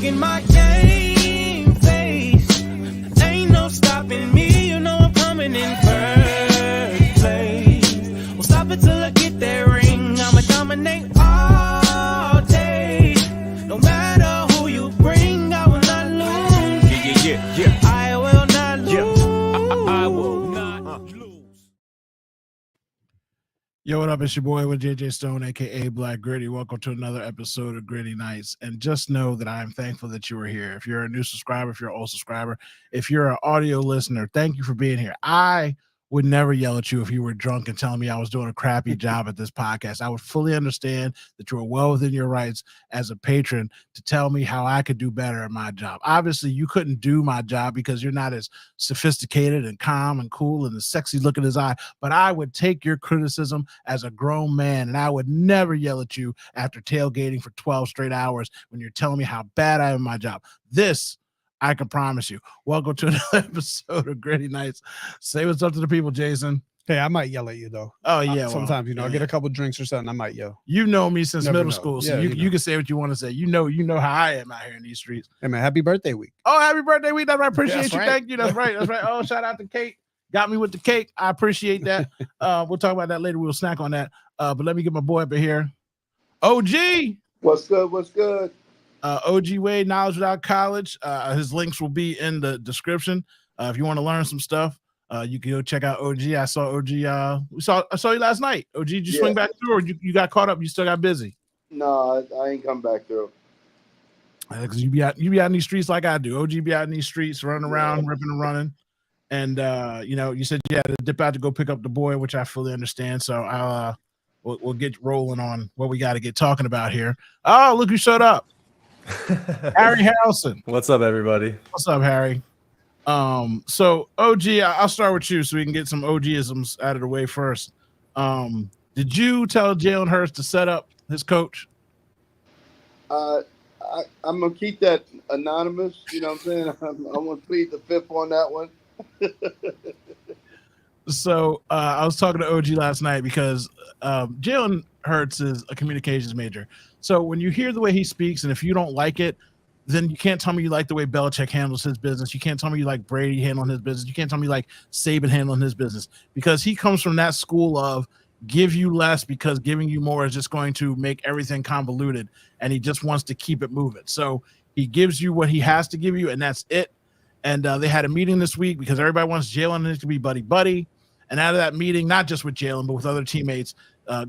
in my game face. Ain't no stopping me, you know I'm coming in first place. Well, stop it till I get that ring. I'ma dominate all day. No matter who you bring, I will not lose. Yeah. I will not lose. I will not lose. Yo, what up? It's your boy with JJ Stone, aka Black Grady. Welcome to another episode of Gritty Nights. And just know that I am thankful that you are here. If you're a new subscriber, if you're an old subscriber, if you're an audio listener, thank you for being here. I would never yell at you if you were drunk and telling me I was doing a crappy job at this podcast. I would fully understand that you are well within your rights as a patron to tell me how I could do better at my job. Obviously, you couldn't do my job because you're not as sophisticated and calm and cool and as sexy looking as I, but I would take your criticism as a grown man, and I would never yell at you after tailgating for 12 straight hours when you're telling me how bad I am at my job. This I can promise you. Welcome to another episode of Gritty Nights. Say what's up to the people, Jason. Hey, I might yell at you though. Oh yeah, sometimes I get a couple drinks or something. I might yell. You know me since Never middle know. school, so Yeah, you can say what you want to say. You know how I am out here in these streets. Hey man, happy birthday week. Oh, happy birthday week! That's right. Appreciate That's you. right. Thank you. That's right. That's right. Oh, shout out to Kate. Got me with the cake. I appreciate that. We'll talk about that later. We'll snack on that. But let me get my boy up in here. OG. What's good? What's good? OG Wade, Knowledge Without College. His links will be in the description. If you want to learn some stuff, you can go check out OG. I saw OG. I saw you last night. OG, did you swing back through, or you got caught up? You still got busy? No, I ain't come back through. Because you be out in these streets like I do. OG be out in these streets, running around, ripping and running. And you said you had to dip out to go pick up the boy, which I fully understand. So we'll get rolling on what we got to get talking about here. Oh, look who showed up. Harry Harrelson. What's up, everybody? What's up, Harry? So OG, I'll start with you so we can get some OG-isms out of the way first. Did you tell Jalen Hurts to set up his coach? I'm gonna keep that anonymous. You know what I'm saying? I'm gonna plead the fifth on that one. So I was talking to OG last night because Jalen Hurts is a communications major. So when you hear the way he speaks, and if you don't like it, then you can't tell me you like the way Belichick handles his business. You can't tell me you like Brady handling his business. You can't tell me you like Saban handling his business, because he comes from that school of give you less because giving you more is just going to make everything convoluted, and he just wants to keep it moving. So he gives you what he has to give you, and that's it. And they had a meeting this week because everybody wants Jalen to be buddy-buddy. And out of that meeting, not just with Jalen, but with other teammates,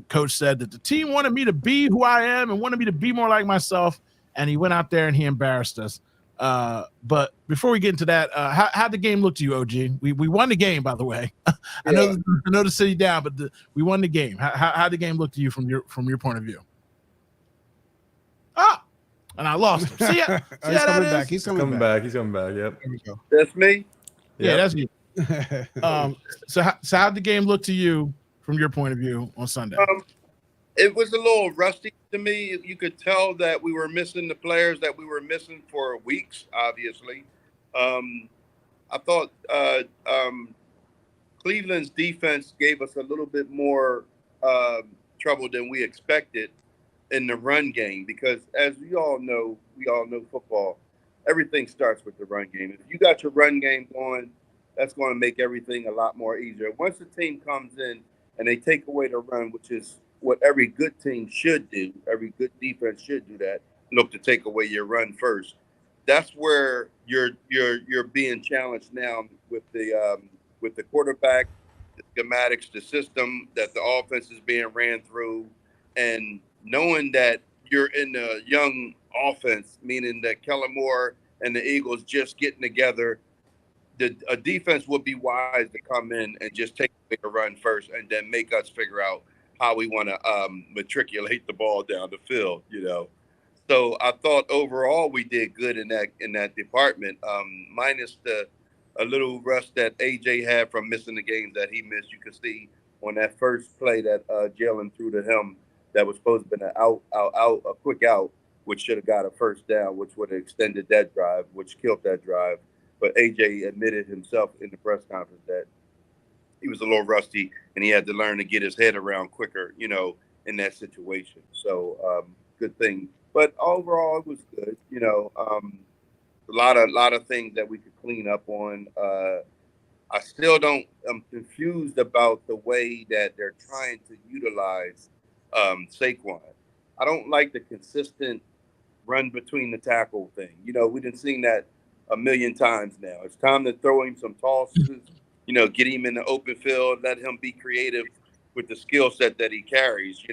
coach said that the team wanted me to be who I am and wanted me to be more like myself. And he went out there and he embarrassed us. But before we get into that, how'd the game look to you, OG? We won the game, by the way. I know the city down, but we won the game. How'd the game look to you from your point of view? And I lost him. See ya. He's coming back. He's coming back. He's coming back. Yep. There we go. That's me. Yeah, that's you. So how'd the game look to you from your point of view on Sunday? It was a little rusty to me. You could tell that we were missing the players that we were missing for weeks, obviously. I thought Cleveland's defense gave us a little bit more trouble than we expected in the run game, because as we all know football, everything starts with the run game. If you got your run game going, that's going to make everything a lot more easier. Once the team comes in and they take away the run, which is what every good team should do, every good defense should do that, look to take away your run first. That's where you're being challenged now with the quarterback, the schematics, the system that the offense is being ran through, and knowing that you're in a young offense, meaning that Kellen Moore and the Eagles just getting together. A defense would be wise to come in and just take a run first and then make us figure out how we want to matriculate the ball down the field, So I thought overall we did good in that department, minus a little rust that AJ had from missing the games that he missed. You could see on that first play that Jalen threw to him that was supposed to have been a quick out, which should have got a first down, which would have extended that drive, which killed that drive. But AJ admitted himself in the press conference that he was a little rusty and he had to learn to get his head around quicker, in that situation. So good thing. But overall, it was good. A lot of things that we could clean up on. I still don't. I'm confused about the way that they're trying to utilize Saquon. I don't like the consistent run between the tackle thing. We done seen that a million times now. It's time to throw him some tosses. Get him in the open field. Let him be creative with the skill set that he carries.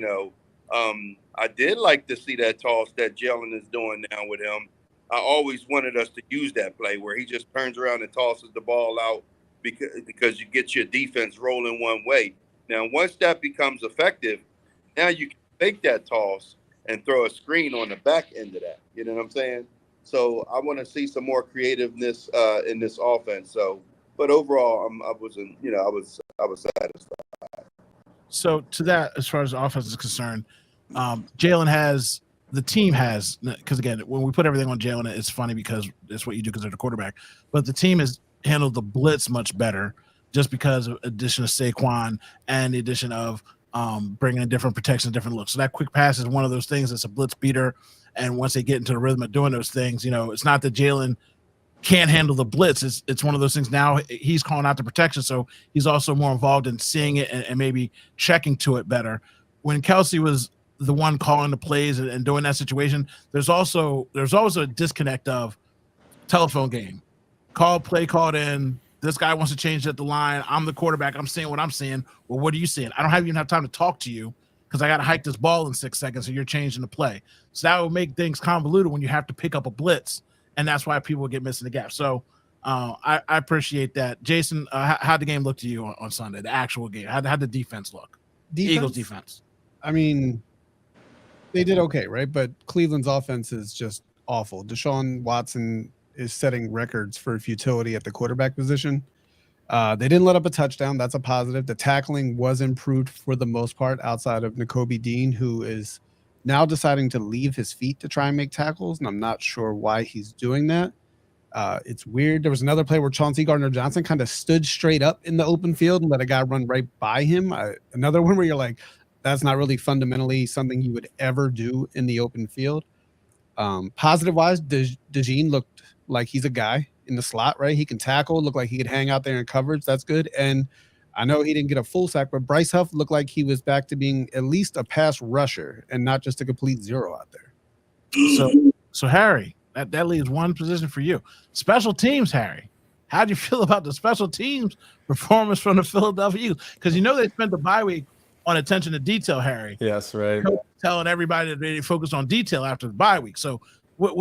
I did like to see that toss that Jalen is doing now with him. I always wanted us to use that play where he just turns around and tosses the ball out because you get your defense rolling one way. Now, once that becomes effective, now you can fake that toss and throw a screen on the back end of that. You know what I'm saying? So I want to see some more creativeness in this offense. So, but overall, I was satisfied. So to that, as far as the offense is concerned, the team has, because again, when we put everything on Jalen, it's funny because it's what you do because they're the quarterback. But the team has handled the blitz much better just because of addition of Saquon and the addition of bringing in different protections, different looks. So that quick pass is one of those things that's a blitz beater. And once they get into the rhythm of doing those things, it's not that Jalen can't handle the blitz. It's one of those things now he's calling out the protection. So he's also more involved in seeing it and maybe checking to it better. When Kelsey was the one calling the plays and doing that situation, there's always a disconnect of telephone game. Play called in. This guy wants to change at the line. I'm the quarterback. I'm seeing what I'm seeing. Well, what are you seeing? I don't even have time to talk to you because I got to hike this ball in 6 seconds, so you're changing the play. So that would make things convoluted when you have to pick up a blitz, and that's why people get missing the gap. So I appreciate that. Jason, how'd the game look to you on Sunday, the actual game? How'd the defense look? Eagles defense. I mean, they did okay, right? But Cleveland's offense is just awful. Deshaun Watson is setting records for futility at the quarterback position. They didn't let up a touchdown. That's a positive. The tackling was improved for the most part outside of Nakobe Dean, who is now deciding to leave his feet to try and make tackles, and I'm not sure why he's doing that. It's weird. There was another play where Chauncey Gardner-Johnson kind of stood straight up in the open field and let a guy run right by him. Another one where you're like, that's not really fundamentally something you would ever do in the open field. Positive-wise, DeJean looked like he's a guy in the slot, right? He can tackle, look like he could hang out there in coverage. That's good. And I know he didn't get a full sack, but Bryce Huff looked like he was back to being at least a pass rusher and not just a complete zero out there. So Harry, that leaves one position for you. Special teams, Harry. How do you feel about the special teams performance from the Philadelphia Eagles? Because they spent the bye week on attention to detail, Harry. Yes, right. Telling everybody that they focus on detail after the bye week. So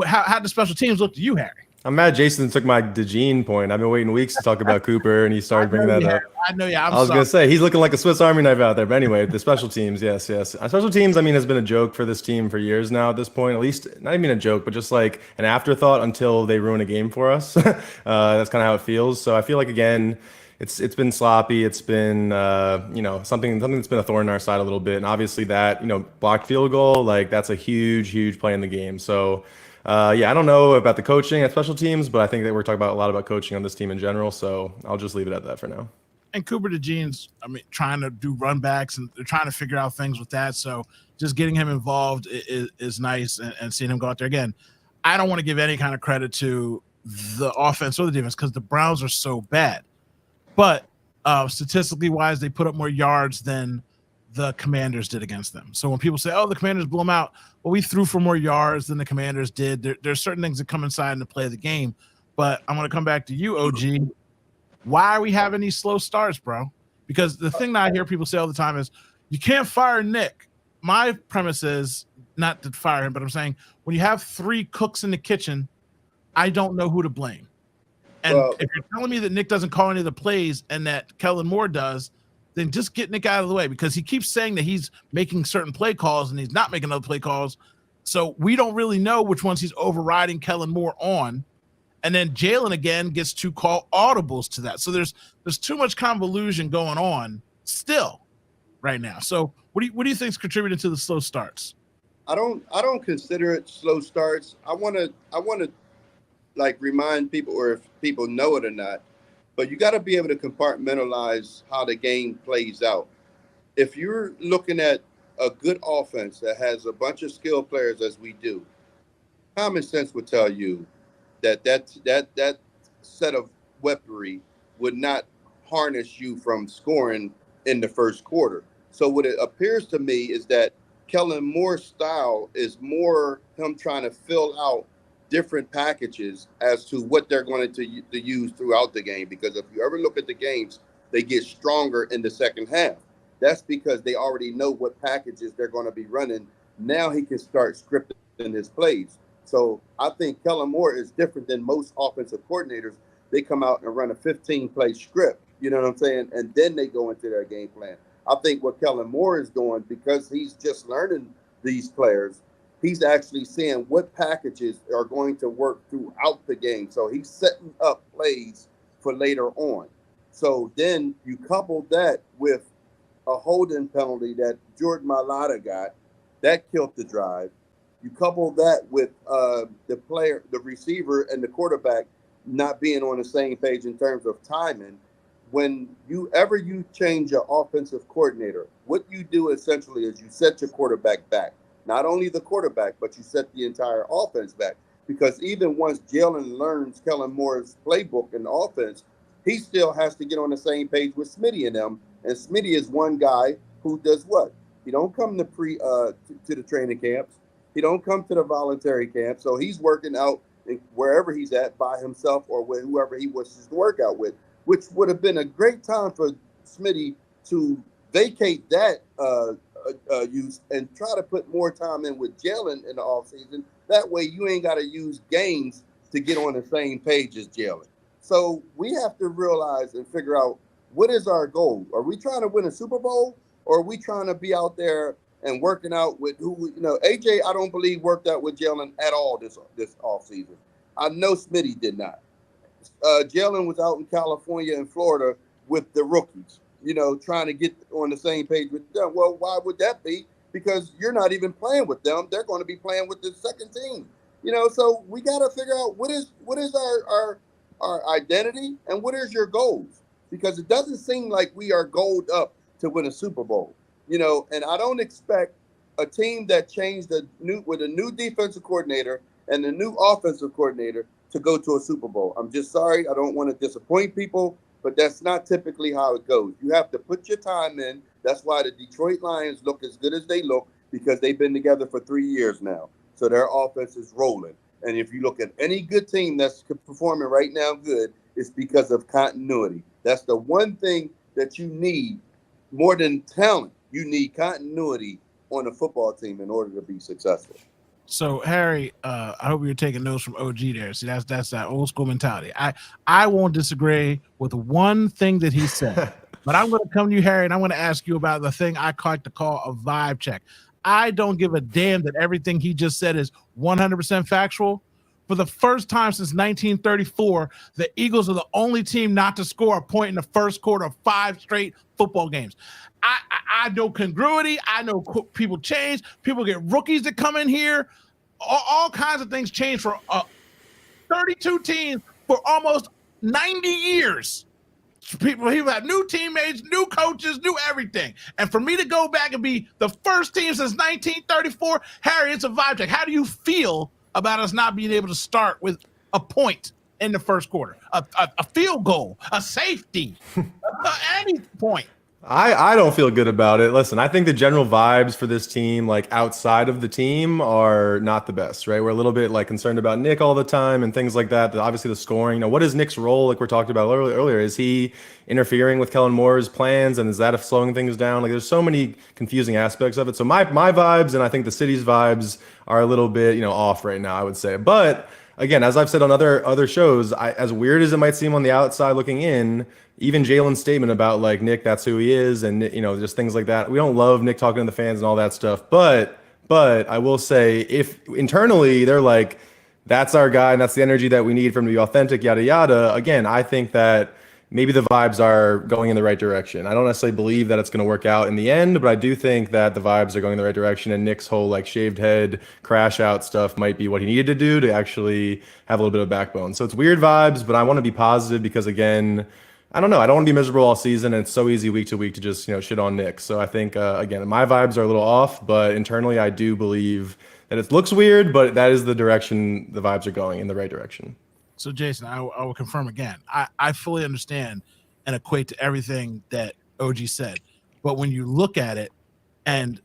how the special teams look to you, Harry? I'm mad Jason took my DeJean point. I've been waiting weeks to talk about Cooper, and he started bringing that up. I know, yeah. I was going to say, he's looking like a Swiss Army knife out there. But anyway, the special teams, yes. Special teams, has been a joke for this team for years now at this point. At least, not even a joke, but just like an afterthought until they ruin a game for us. That's kind of how it feels. So I feel like, again, it's been sloppy. It's been, something that's been a thorn in our side a little bit. And obviously that, blocked field goal, like that's a huge play in the game. So, I don't know about the coaching at special teams, but I think that we're talking a lot about coaching on this team in general. So I'll just leave it at that for now. And Cooper DeJean's, trying to do run backs and they're trying to figure out things with that. So just getting him involved is nice and seeing him go out there again. I don't want to give any kind of credit to the offense or the defense because the Browns are so bad. But statistically wise, they put up more yards than the Commanders did against them. So when people say, oh, the Commanders blew them out, well, we threw for more yards than the Commanders did. There's certain things that come inside in the play of the game. But I'm going to come back to you, OG. Why are we having these slow starts, bro? Because the thing that I hear people say all the time is, you can't fire Nick. My premise is not to fire him, but I'm saying when you have 3 cooks in the kitchen, I don't know who to blame. And if you're telling me that Nick doesn't call any of the plays and that Kellen Moore does, then just get Nick out of the way because he keeps saying that he's making certain play calls and he's not making other play calls. So we don't really know which ones he's overriding Kellen Moore on. And then Jalen again gets to call audibles to that. So there's too much convolution going on still right now. So what do you think is contributing to the slow starts? I don't consider it slow starts. I want to like remind people, or if people know it or not, but you got to be able to compartmentalize how the game plays out. If you're looking at a good offense that has a bunch of skilled players, as we do, common sense would tell you that set of weaponry would not harness you from scoring in the first quarter. So what it appears to me is that Kellen Moore's style is more him trying to fill out different packages as to what they're going to use throughout the game. Because if you ever look at the games, they get stronger in the second half. That's because they already know what packages they're going to be running. Now he can start scripting his plays. So I think Kellen Moore is different than most offensive coordinators. They come out and run a 15-play script, you know what I'm saying? And then they go into their game plan. I think what Kellen Moore is doing, because he's just learning these players, he's actually seeing what packages are going to work throughout the game. So he's setting up plays for later on. So then you couple that with a holding penalty that Jordan Mailata got, that killed the drive. You couple that with the receiver and the quarterback not being on the same page in terms of timing. When you change your offensive coordinator, what you do essentially is you set your quarterback back. Not only the quarterback, but you set the entire offense back. Because even once Jalen learns Kellen Moore's playbook and offense, he still has to get on the same page with Smitty and them. And Smitty is one guy who does what? He don't come to the training camps. He don't come to the voluntary camp. So he's working out wherever he's at by himself or with whoever he wishes to work out with, which would have been a great time for Smitty to vacate that use and try to put more time in with Jalen in the offseason. That way you ain't got to use games to get on the same page as Jalen. So we have to realize and figure out, what is our goal? Are we trying to win a Super Bowl, or are we trying to be out there and working out with AJ, I don't believe worked out with Jalen at all this offseason. I know Smitty did not. Jalen was out in California and Florida with the rookies, trying to get on the same page with them. Well, why would that be? Because you're not even playing with them. They're going to be playing with the second team. So we got to figure out what is our identity and what is your goals? Because it doesn't seem like we are goaled up to win a Super Bowl. And I don't expect a team that changed with a new defensive coordinator and a new offensive coordinator to go to a Super Bowl. I'm just sorry. I don't want to disappoint people, but that's not typically how it goes. You have to put your time in. That's why the Detroit Lions look as good as they look, because they've been together for 3 years now. So their offense is rolling. And if you look at any good team that's performing right now good, it's because of continuity. That's the one thing that you need more than talent. You need continuity on a football team in order to be successful. So Harry, I hope you're taking notes from OG there. See, that's that old school mentality. I won't disagree with one thing that he said, but I'm going to come to you, Harry, and I'm going to ask you about the thing I like to call a vibe check. I don't give a damn that everything he just said is 100% factual. For the first time since 1934, the Eagles are the only team not to score a point in the first quarter of 5 straight football games. I know congruity. I know people change. People get rookies that come in here. All kinds of things change for 32 teams for almost 90 years. People have new teammates, new coaches, new everything. And for me to go back and be the first team since 1934, Harry, it's a vibe check. How do you feel about us not being able to start with a point in the first quarter, a field goal, a safety, any point? I don't feel good about it. Listen, I think the general vibes for this team, like outside of the team, are not the best, right? We're a little bit like concerned about Nick all the time and things like that. Obviously, the scoring. What is Nick's role? Like we're talking about earlier, is he interfering with Kellen Moore's plans, and is that slowing things down? Like there's so many confusing aspects of it. So my vibes, and I think the city's vibes, are a little bit off right now, I would say. But again, as I've said on other shows, as weird as it might seem on the outside looking in, even Jalen's statement about like Nick, that's who he is, and just things like that. We don't love Nick talking to the fans and all that stuff, but I will say, if internally they're like, that's our guy and that's the energy that we need for him to be authentic, yada yada. Again, I think that maybe the vibes are going in the right direction. I don't necessarily believe that it's going to work out in the end, but I do think that the vibes are going in the right direction, and Nick's whole like shaved head crash out stuff might be what he needed to do to actually have a little bit of backbone. So it's weird vibes, but I want to be positive because, again, I don't know. I don't want to be miserable all season, and it's so easy week to week to just shit on Nick. So I think again, my vibes are a little off, but internally I do believe And it looks weird, but that is the direction the vibes are going, in the right direction. So, Jason, I will confirm again. I fully understand and equate to everything that OG said. But when you look at it, and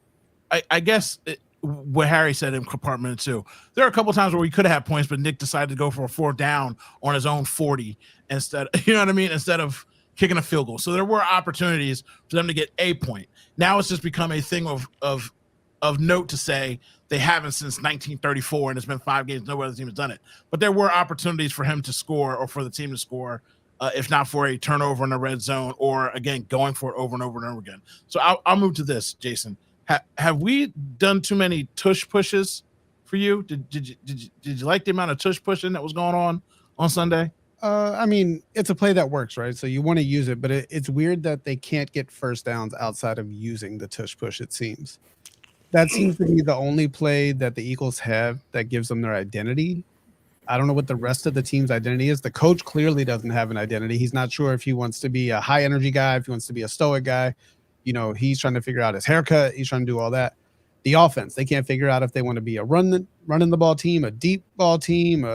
I guess what Harry said in compartment 2, there are a couple times where we could have had points, but Nick decided to go for a 4th down on his own 40 instead. You know what I mean? Instead of kicking a field goal. So there were opportunities for them to get a point. Now it's just become a thing of note to say they haven't since 1934, and it's been 5 games. No other team has done it. But there were opportunities for him to score, or for the team to score, if not for a turnover in the red zone, or again going for it over and over and over again. So I'll move to this, Jason. Have we done too many tush pushes for you? Did you like the amount of tush pushing that was going on Sunday? I mean, it's a play that works, right? So you want to use it, but it's weird that they can't get first downs outside of using the tush push, it seems. That seems to be the only play that the Eagles have that gives them their identity. I don't know what the rest of the team's identity is. The coach clearly doesn't have an identity. He's not sure if he wants to be a high energy guy, if he wants to be a stoic guy. You know, he's trying to figure out his haircut. He's trying to do all that. The offense, they can't figure out if they want to be a running the ball team, a deep ball team,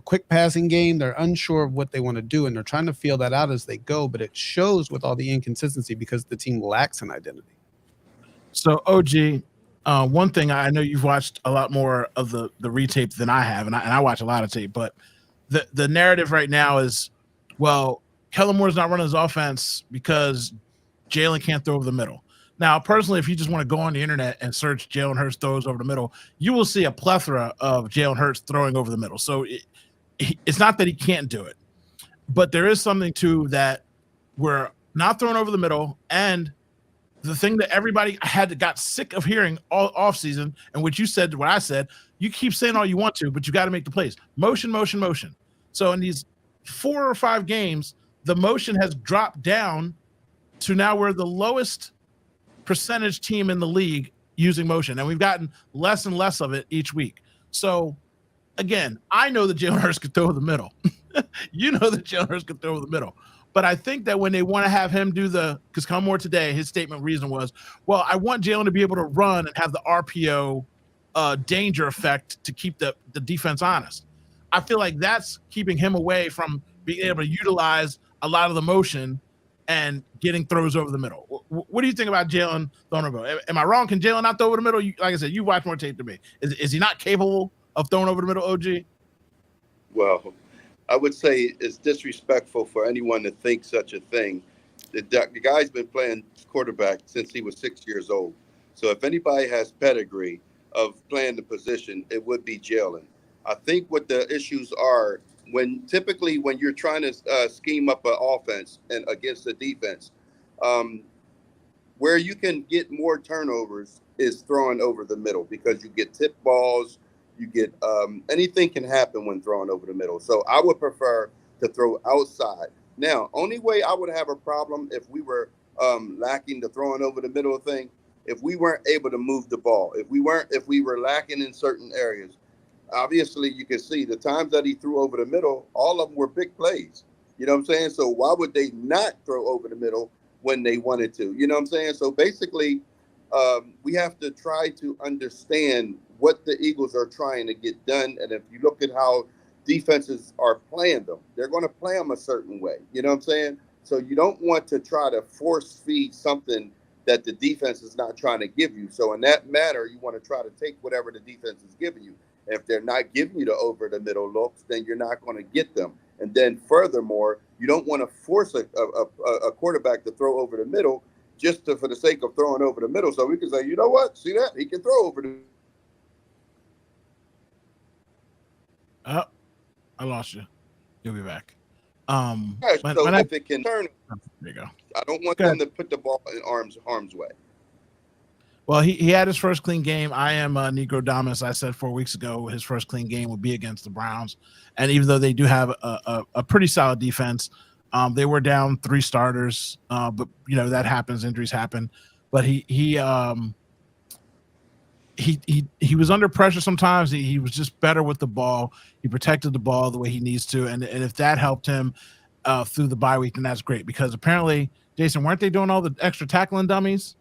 quick passing game. They're unsure of what they want to do, and they're trying to feel that out as they go. But it shows with all the inconsistency because the team lacks an identity. So, OG, one thing, I know you've watched a lot more of the retape than I have, and I watch a lot of tape, but the narrative right now is, well, Kellen Moore's not running his offense because Jalen can't throw over the middle. Now, personally, if you just want to go on the internet and search Jalen Hurts throws over the middle, you will see a plethora of Jalen Hurts throwing over the middle. So it's not that he can't do it, but there is something to that. We're not throwing over the middle, and the thing that everybody got sick of hearing all off season, and what you said, what I said, you keep saying all you want to, but you got to make the plays. Motion, motion, motion. So in these 4 or 5 games, the motion has dropped down to now we're the lowest percentage team in the league using motion, and we've gotten less and less of it each week. So again, I know that Jalen Hurts could throw over the middle. You know that Jalen Hurts could throw over the middle. But I think that when they want to have him do because Come More today, his statement reason was, well, I want Jalen to be able to run and have the RPO danger effect to keep the defense honest. I feel like that's keeping him away from being able to utilize a lot of the motion and getting throws over the middle. What do you think about Jalen throwing over the middle? Am I wrong? Can Jalen not throw over the middle? Like I said, you watch more tape than me. Is he not capable of throwing over the middle, OG? Well, I would say it's disrespectful for anyone to think such a thing. The guy's been playing quarterback since he was 6 years old. So if anybody has pedigree of playing the position, it would be Jalen. I think what the issues are, when you're trying to scheme up an offense and against the defense, where you can get more turnovers is throwing over the middle, because you get tip balls, you get anything can happen when throwing over the middle. So I would prefer to throw outside. Now, only way I would have a problem if we were lacking the throwing over the middle thing, if we weren't able to move the ball, if we were lacking in certain areas. Obviously, you can see the times that he threw over the middle, all of them were big plays. You know what I'm saying? So why would they not throw over the middle when they wanted to? You know what I'm saying? So basically, we have to try to understand what the Eagles are trying to get done. And if you look at how defenses are playing them, they're going to play them a certain way. You know what I'm saying? So you don't want to try to force feed something that the defense is not trying to give you. So in that matter, you want to try to take whatever the defense is giving you. If they're not giving you the over the middle looks, then you're not going to get them. And then furthermore, you don't want to force a quarterback to throw over the middle just for the sake of throwing over the middle. So we can say, you know what? See that? He can throw over the. Oh, I lost you. You'll be back. If it can turn, there you go. I don't want them to put the ball in harm's way. Well, he had his first clean game. I am Negro Dominus. I said 4 weeks ago his first clean game would be against the Browns. And even though they do have a pretty solid defense, they were down 3 starters. But, that happens. Injuries happen. But he was under pressure sometimes. He was just better with the ball. He protected the ball the way he needs to. And if that helped him through the bye week, then that's great. Because apparently, Jason, weren't they doing all the extra tackling dummies?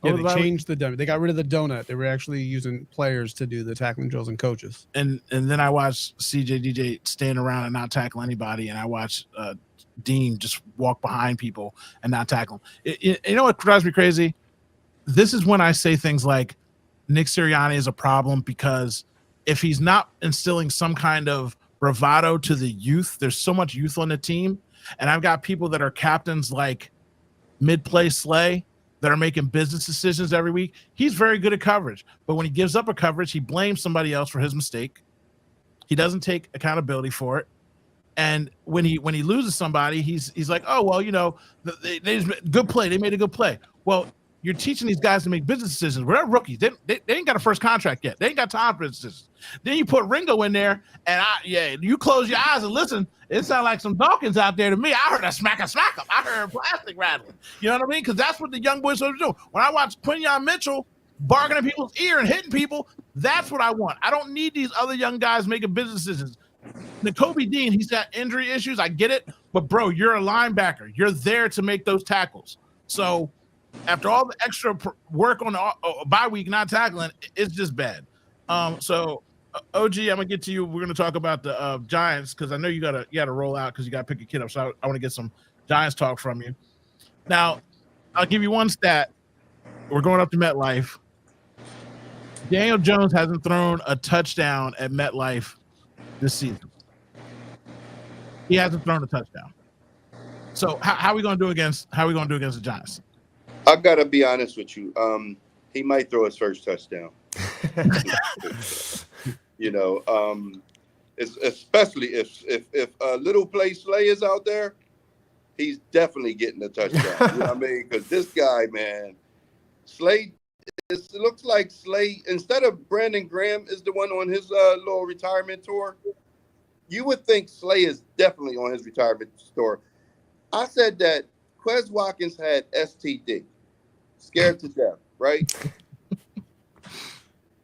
Yeah, over the they bye week? changed the donut. They got rid of the donut. They were actually using players to do the tackling drills and coaches. And then I watched CJ DJ stand around and not tackle anybody, and I watched Dean just walk behind people and not tackle them. You know what drives me crazy? This is when I say things like Nick Sirianni is a problem, because if he's not instilling some kind of bravado to the youth, there's so much youth on the team, and I've got people that are captains like mid-play Slay that are making business decisions every week. He's very good at coverage, but when he gives up a coverage, he blames somebody else for his mistake. He doesn't take accountability for it. And when he loses somebody, he's like, oh, well, you know, they just good play. They made a good play. Well, you're teaching these guys to make business decisions. We're not rookies. They ain't got a first contract yet. They ain't got time for this. Then you put Ringo in there, and you close your eyes and listen. It sounds like some Dawkins out there to me. I heard a smack 'em. I heard plastic rattling. You know what I mean? Because that's what the young boys are doing. When I watch Quinyon Mitchell barking at people's ear and hitting people, that's what I want. I don't need these other young guys making business decisions. Nakobe Dean, he's got injury issues. I get it. But, bro, you're a linebacker. You're there to make those tackles. So after all the extra work on the bye week not tackling, it's just bad. So OG, I'm gonna get to you. We're gonna talk about the Giants, because I know you gotta roll out because you gotta pick a kid up. So I want to get some Giants talk from you. Now, I'll give you one stat. We're going up to MetLife. Daniel Jones hasn't thrown a touchdown at MetLife this season. He hasn't thrown a touchdown. So how are we gonna do against the Giants? I gotta be honest with you. He might throw his first touchdown. You know, especially if little play Slay is out there, he's definitely getting a touchdown. You know what I mean? Because this guy, man, Slay, it looks like Slay, instead of Brandon Graham is the one on his little retirement tour, you would think Slay is definitely on his retirement tour. I said that Quez Watkins had STD, scared to death, right?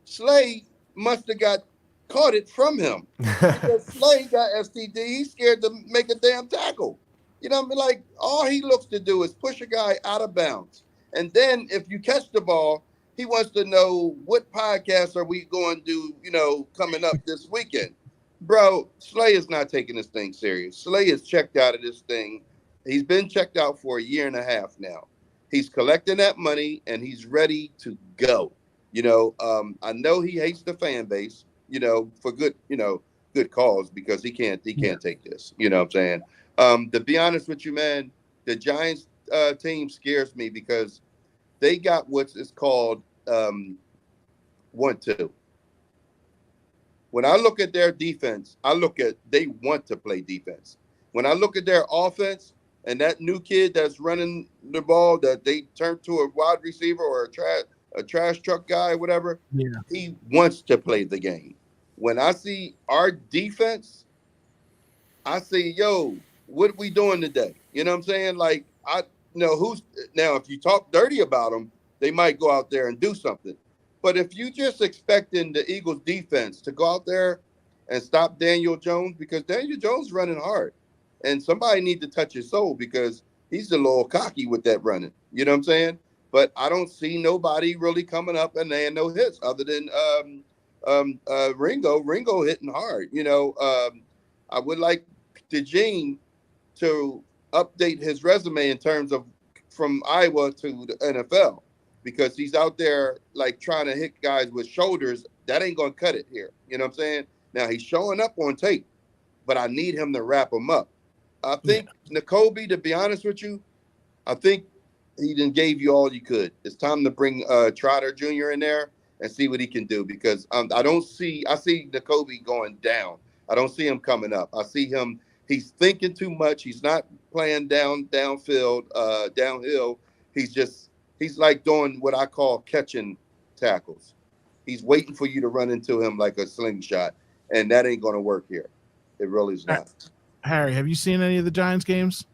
Slay must have caught it from him. Because Slay got STD, he's scared to make a damn tackle. You know what I mean? Like, all he looks to do is push a guy out of bounds. And then if you catch the ball, he wants to know what podcast are we going to do, you know, coming up this weekend. Bro, Slay is not taking this thing serious. Slay is checked out of this thing. He's been checked out for a year and a half now. He's collecting that money, and he's ready to go. You know, I know he hates the fan base, you know, for good cause, because he can't take this. You know what I'm saying? To be honest with you, man, the Giants team scares me because they got what is called 1-2. When I look at their defense, they want to play defense. When I look at their offense and that new kid that's running the ball that they turned to a wide receiver or a trash truck guy, whatever, he wants to play the game. When I see our defense, I say, yo, what we doing today? You know what I'm saying? Like, if you talk dirty about them, they might go out there and do something. But if you just expecting the Eagles defense to go out there and stop Daniel Jones, because Daniel Jones running hard, and somebody need to touch his soul because he's a little cocky with that running. You know what I'm saying? But I don't see nobody really coming up and laying no hits other than Ringo. Ringo hitting hard. You know, I would like DeJean to update his resume in terms of from Iowa to the NFL, because he's out there like trying to hit guys with shoulders. That ain't going to cut it here. You know what I'm saying? Now he's showing up on tape, but I need him to wrap him up. I think Nakobe, to be honest with you, I think he done gave you all you could. It's time to bring Trotter Jr. in there and see what he can do, because I see Nakobe going down. I don't see him coming up. I see him, he's thinking too much. He's not playing downhill. He's like doing what I call catching tackles. He's waiting for you to run into him like a slingshot, and that ain't going to work here. It really is not. Harry, have you seen any of the Giants games?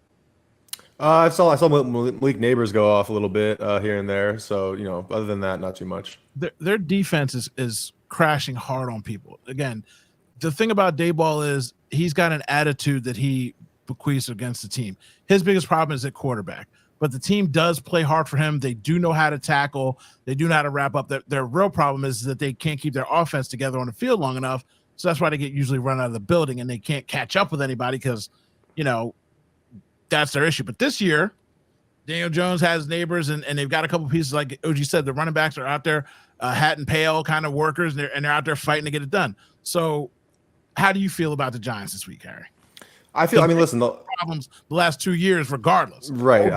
I saw Malik Neighbors go off a little bit here and there. So, you know, other than that, not too much. Their defense is crashing hard on people. Again, the thing about Dayball is he's got an attitude that he bequeaths against the team. His biggest problem is at quarterback. but the team does play hard for him. They do know how to tackle. They do know how to wrap up. Their real problem is that they can't keep their offense together on the field long enough. So that's why they get usually run out of the building and they can't catch up with anybody because, that's their issue. But this year, Daniel Jones has neighbors and they've got a couple pieces. Like OG said, the running backs are out there, hat and pail kind of workers, and they're out there fighting to get it done. So how do you feel about the Giants this week, Harry? Listen, problems the last 2 years, regardless. Right.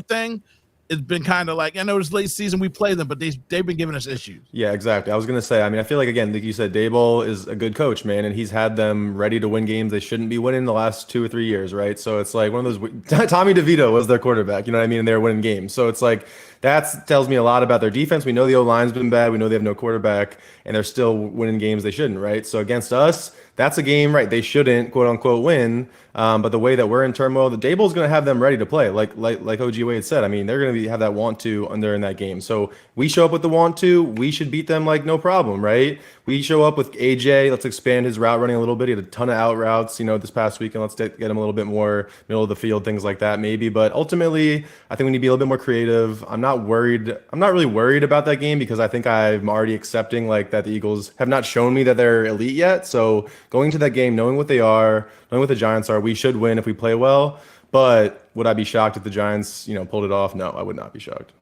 Thing. It's been kind of like, I know it's late season, we play them, but they've been giving us issues. Yeah, exactly. I was going to say, I feel like, again, like you said, Daboll is a good coach, man, and he's had them ready to win games they shouldn't be winning the last 2 or 3 years, right? So it's like one of those, Tommy DeVito was their quarterback, you know what I mean? And they're winning games. So it's like, that tells me a lot about their defense. We know the O-line's been bad. We know they have no quarterback, and they're still winning games they shouldn't, right? So against us, that's a game, right, they shouldn't, quote unquote, win. But the way that we're in turmoil, the Daboll's going to have them ready to play. Like OG Wade said, they're going to have that want to under in that game. So we show up with the want to, we should beat them like no problem, right? We show up with AJ. Let's expand his route running a little bit. He had a ton of out routes, this past weekend. Let's get him a little bit more middle of the field, things like that, maybe. But ultimately, I think we need to be a little bit more creative. I'm not really worried about that game because I think I'm already accepting like that the Eagles have not shown me that they're elite yet. So going to that game, knowing what they are, knowing what the Giants are, we should win if we play well. But would I be shocked if the Giants, pulled it off? No, I would not be shocked.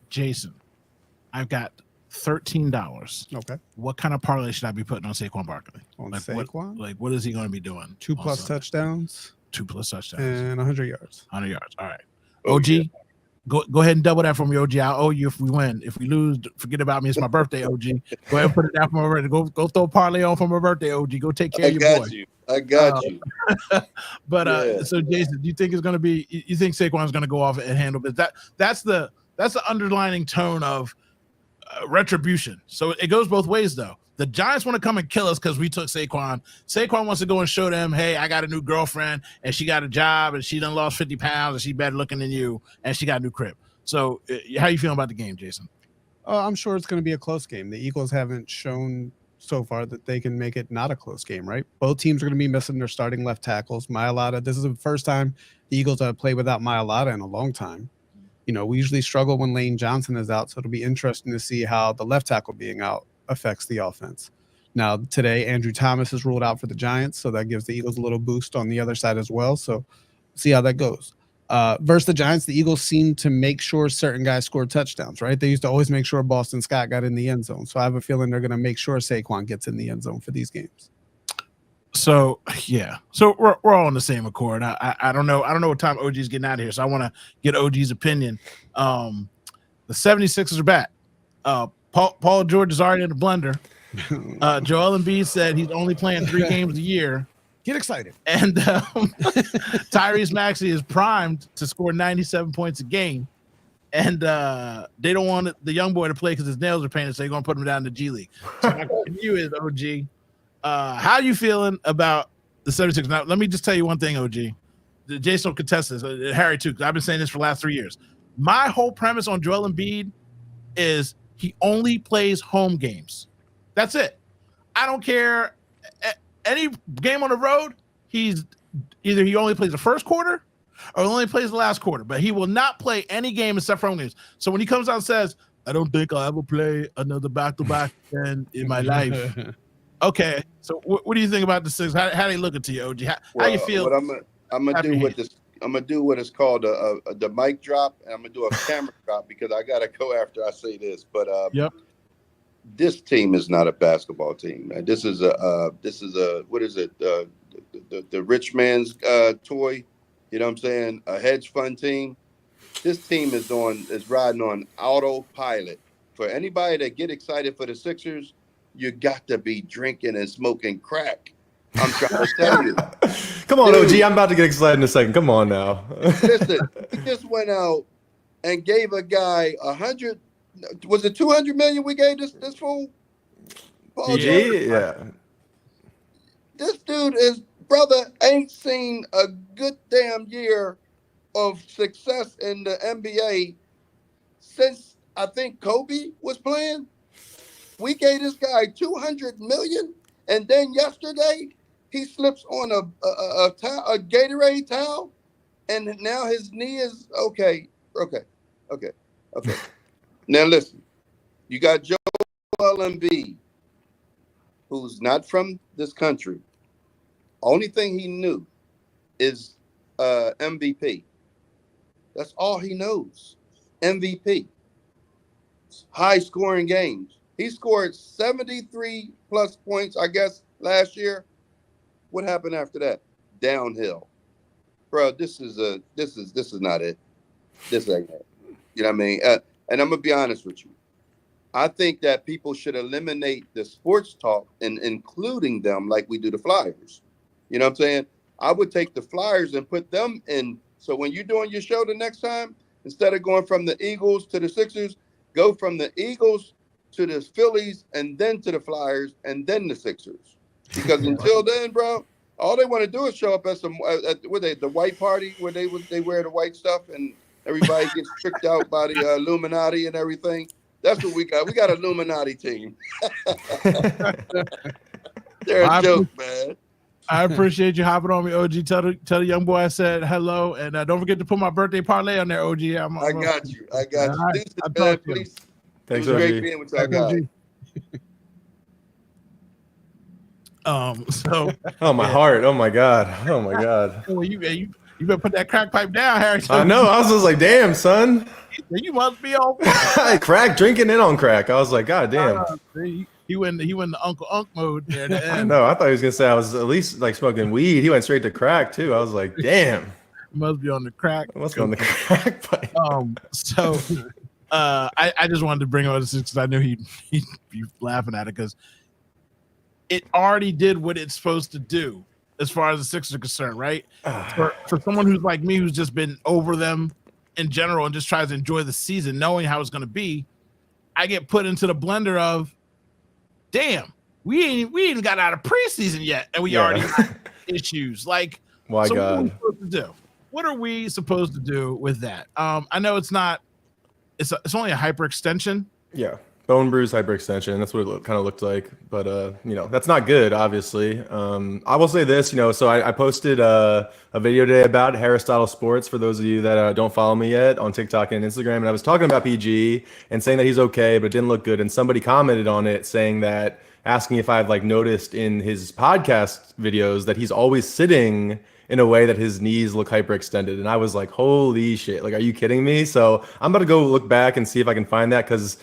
Jason, I've got $13. Okay. What kind of parlay should I be putting on Saquon Barkley? On Saquon? What is he going to be doing? 2+ touchdowns. 2+ touchdowns. And 100 yards. 100 yards. All right. OG, go ahead and double that for me, OG. I'll owe you if we win. If we lose, forget about me. It's my birthday, OG. Go ahead and put it down for my birthday. Go throw a parlay on for my birthday, OG. Go take care of your boy. I got you. But so Jason, do you think it's going to be? You think Saquon's going to go off and handle this? That's the underlining tone of retribution. So it goes both ways, though. The Giants want to come and kill us because we took Saquon. Saquon wants to go and show them, hey, I got a new girlfriend and she got a job and she done lost 50 pounds and she better looking than you and she got a new crib. So how you feeling about the game, Jason? I'm sure it's going to be a close game. The Eagles haven't shown so far that they can make it not a close game, right? Both teams are going to be missing their starting left tackles. Mailata, this is the first time the Eagles have played without Mailata in a long time. We usually struggle when Lane Johnson is out, so it'll be interesting to see how the left tackle being out affects the offense. Now, today, Andrew Thomas is ruled out for the Giants, so that gives the Eagles a little boost on the other side as well. So see how that goes. Versus the Giants, the Eagles seem to make sure certain guys score touchdowns, right? They used to always make sure Boston Scott got in the end zone. So I have a feeling they're going to make sure Saquon gets in the end zone for these games. So yeah, so we're all on the same accord. I don't know what time OG's getting out of here, so I want to get OG's opinion. The 76ers are back. Paul George is already in the blender. Joel Embiid said he's only playing 3 games a year. Get excited. And Tyrese Maxey is primed to score 97 points a game. And they don't want the young boy to play because his nails are painted, so they're going to put him down in the G League. So my question to you is, OG, how are you feeling about the 76ers? Now, let me just tell you one thing, OG. Jason will contest this, Harry too, because I've been saying this for the last 3 years. My whole premise on Joel Embiid is he only plays home games. That's it. I don't care. Any game on the road, he only plays the first quarter or only plays the last quarter, but he will not play any game except for home games. So when he comes out and says, I don't think I'll ever play another back-to-back in my life. Okay, so what do you think about the Sixers? How they looking to you, OG? How you feel? What I'm gonna do with this, I'm gonna do what is called the mic drop, and I'm gonna do a camera drop because I gotta go after I say this. But yep. This team is not a basketball team, man. This is a what is it? The rich man's toy. You know what I'm saying? A hedge fund team. This team is riding on autopilot. For anybody that get excited for the Sixers, you got to be drinking and smoking crack. I'm trying to tell you. Come on, dude, OG. I'm about to get excited in a second. Come on now. Listen, he just went out and gave a guy 100. Was it 200 million we gave this fool? Yeah. This dude, his brother, ain't seen a good damn year of success in the NBA since I think Kobe was playing. We gave this guy 200 million, and then yesterday he slips on a Gatorade towel and now his knee is okay. Now listen, you got Joel Embiid, who's not from this country. Only thing he knew is MVP. That's all he knows. MVP. High scoring games. He scored 73 plus points, I guess, last year. What happened after that? Downhill. Bro, this is not it. This ain't it. You know what I mean? And I'm gonna be honest with you. I think that people should eliminate the sports talk and including them like we do the Flyers. You know what I'm saying? I would take the Flyers and put them in. So when you're doing your show the next time, instead of going from the Eagles to the Sixers, go from the Eagles to the Phillies and then to the Flyers and then the Sixers. Because until then, bro, all they want to do is show up at the white party where they wear the white stuff and everybody gets tricked out by the Illuminati and everything. That's what we got. We got an Illuminati team. They're a joke, man. I appreciate you hopping on me, OG. Tell the young boy I said hello, and don't forget to put my birthday parlay on there, OG. I got you. Right, Please. Thanks, It was OG. great being with y'all guys. So. Oh my heart. Oh my god. Oh my god. Well, you better put that crack pipe down, Harry. I know. I was just like, damn, son. You must be on Crack, drinking in on crack. I was like, god damn. He went the Uncle Unk mode there. At the I end. know. I thought he was gonna say I was at least like smoking weed. He went straight to crack too. I was like, damn. Must be on the crack. I must be on the crack pipe. So I just wanted to bring on this because I knew he'd be laughing at it because it already did what it's supposed to do as far as the Sixers are concerned, right? For someone who's like me, who's just been over them in general and just tries to enjoy the season, knowing how it's going to be, I get put into the blender of, damn, we ain't even got out of preseason yet, and we already have issues. Like, My so God. what are we supposed to do? What are we supposed to do with that? I know it's not. It's only a hyperextension. Yeah. Bone bruise hyperextension. That's what it kind of looked like. But, that's not good, obviously. I will say this, so I posted a video today about Aristotle Sports for those of you that don't follow me yet on TikTok and Instagram. And I was talking about PG and saying that he's okay, but it didn't look good. And somebody commented on it saying that, asking if I've noticed in his podcast videos that he's always sitting in a way that his knees look hyperextended. And I was like, holy shit, are you kidding me? So I'm about to go look back and see if I can find that because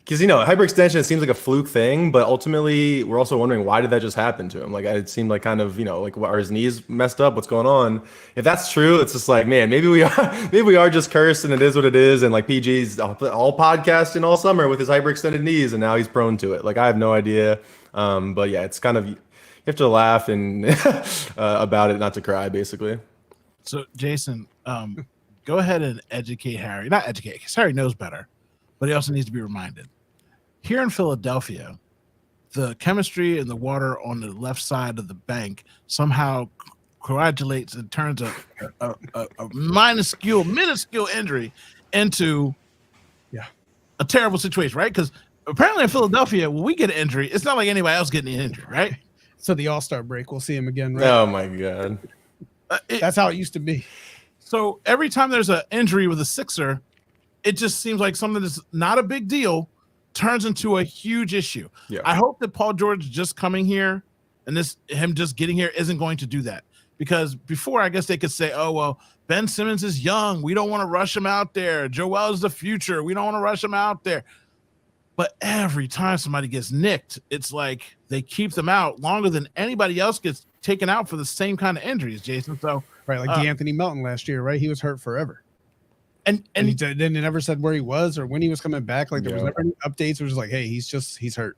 hyperextension, it seems like a fluke thing, but ultimately we're also wondering why did that just happen to him? It seemed like kind of, are his knees messed up? What's going on? If that's true, it's just like, man, maybe we are just cursed and it is what it is. And PG's all podcasting all summer with his hyperextended knees and now he's prone to it. I have no idea. But yeah, it's kind of, you have to laugh and about it, not to cry, basically. So Jason, go ahead and educate Harry. Not educate, because Harry knows better, but he also needs to be reminded. Here in Philadelphia, the chemistry in the water on the left side of the bank somehow coagulates and turns a minuscule injury into a terrible situation, right? Because apparently in Philadelphia, when we get an injury, it's not like anybody else getting an injury, right? So the All-Star break, we'll see him again, right? Oh my God. That's how it used to be. So every time there's an injury with a Sixer, it just seems like something that's not a big deal turns into a huge issue. Yeah. I hope that Paul George just coming here and him just getting here isn't going to do that. Because before, I guess they could say, oh, well, Ben Simmons is young. We don't want to rush him out there. Joel is the future. We don't want to rush him out there. But every time somebody gets nicked, it's like they keep them out longer than anybody else gets taken out for the same kind of injuries, Jason. So right, like Anthony Melton last year, right? He was hurt forever. And he never said where he was or when he was coming back. There was never any updates. It was like, hey, he's hurt.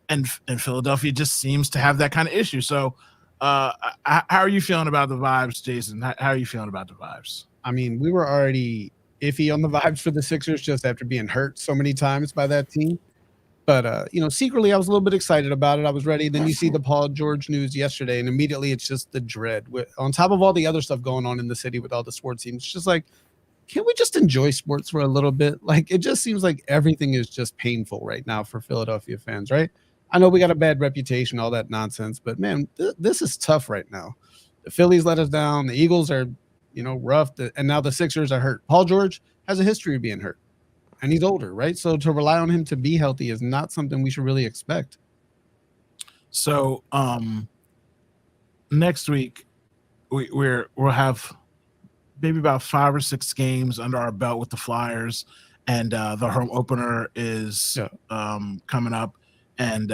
And Philadelphia just seems to have that kind of issue. So how are you feeling about the vibes, Jason? How are you feeling about the vibes? I mean, we were already iffy on the vibes for the Sixers just after being hurt so many times by that team. But, secretly, I was a little bit excited about it. I was ready. Then you see the Paul George news yesterday, and immediately it's just the dread. On top of all the other stuff going on in the city with all the sports teams, it's just like, can't we just enjoy sports for a little bit? It just seems like everything is just painful right now for Philadelphia fans, right? I know we got a bad reputation, all that nonsense, but, man, this is tough right now. The Phillies let us down. The Eagles are rough. And now the Sixers are hurt. Paul George has a history of being hurt, and he's older, right? So to rely on him to be healthy is not something we should really expect. So next week we'll have maybe about 5 or 6 games under our belt with the Flyers, and the home opener is coming up, and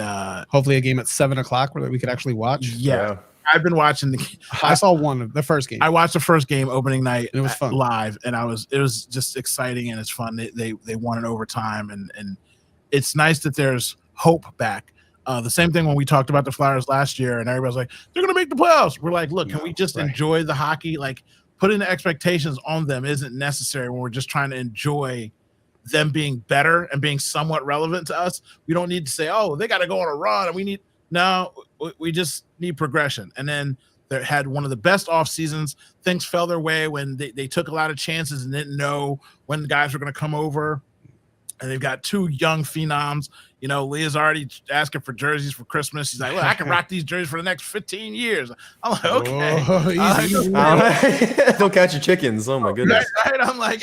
hopefully a game at 7:00 where we could actually watch. Yeah. I've been watching I saw one of the first game. I watched the first game opening night. And it was fun live, and it was just exciting and it's fun. They won in overtime, and it's nice that there's hope back. The same thing when we talked about the Flyers last year, and everybody's like, they're gonna make the playoffs. We're like, look, can we just enjoy the hockey? Like, putting the expectations on them isn't necessary when we're just trying to enjoy them being better and being somewhat relevant to us. We don't need to say, oh, they got to go on a run, and we just need progression. And then they had one of the best off seasons. Things fell their way when they took a lot of chances and didn't know when the guys were going to come over. And they've got 2 young phenoms. Leah's already asking for jerseys for Christmas. She's like, look, I can rock these jerseys for the next 15 years. I'm like, okay. Don't catch your chickens. Oh, my goodness. Right? I'm like,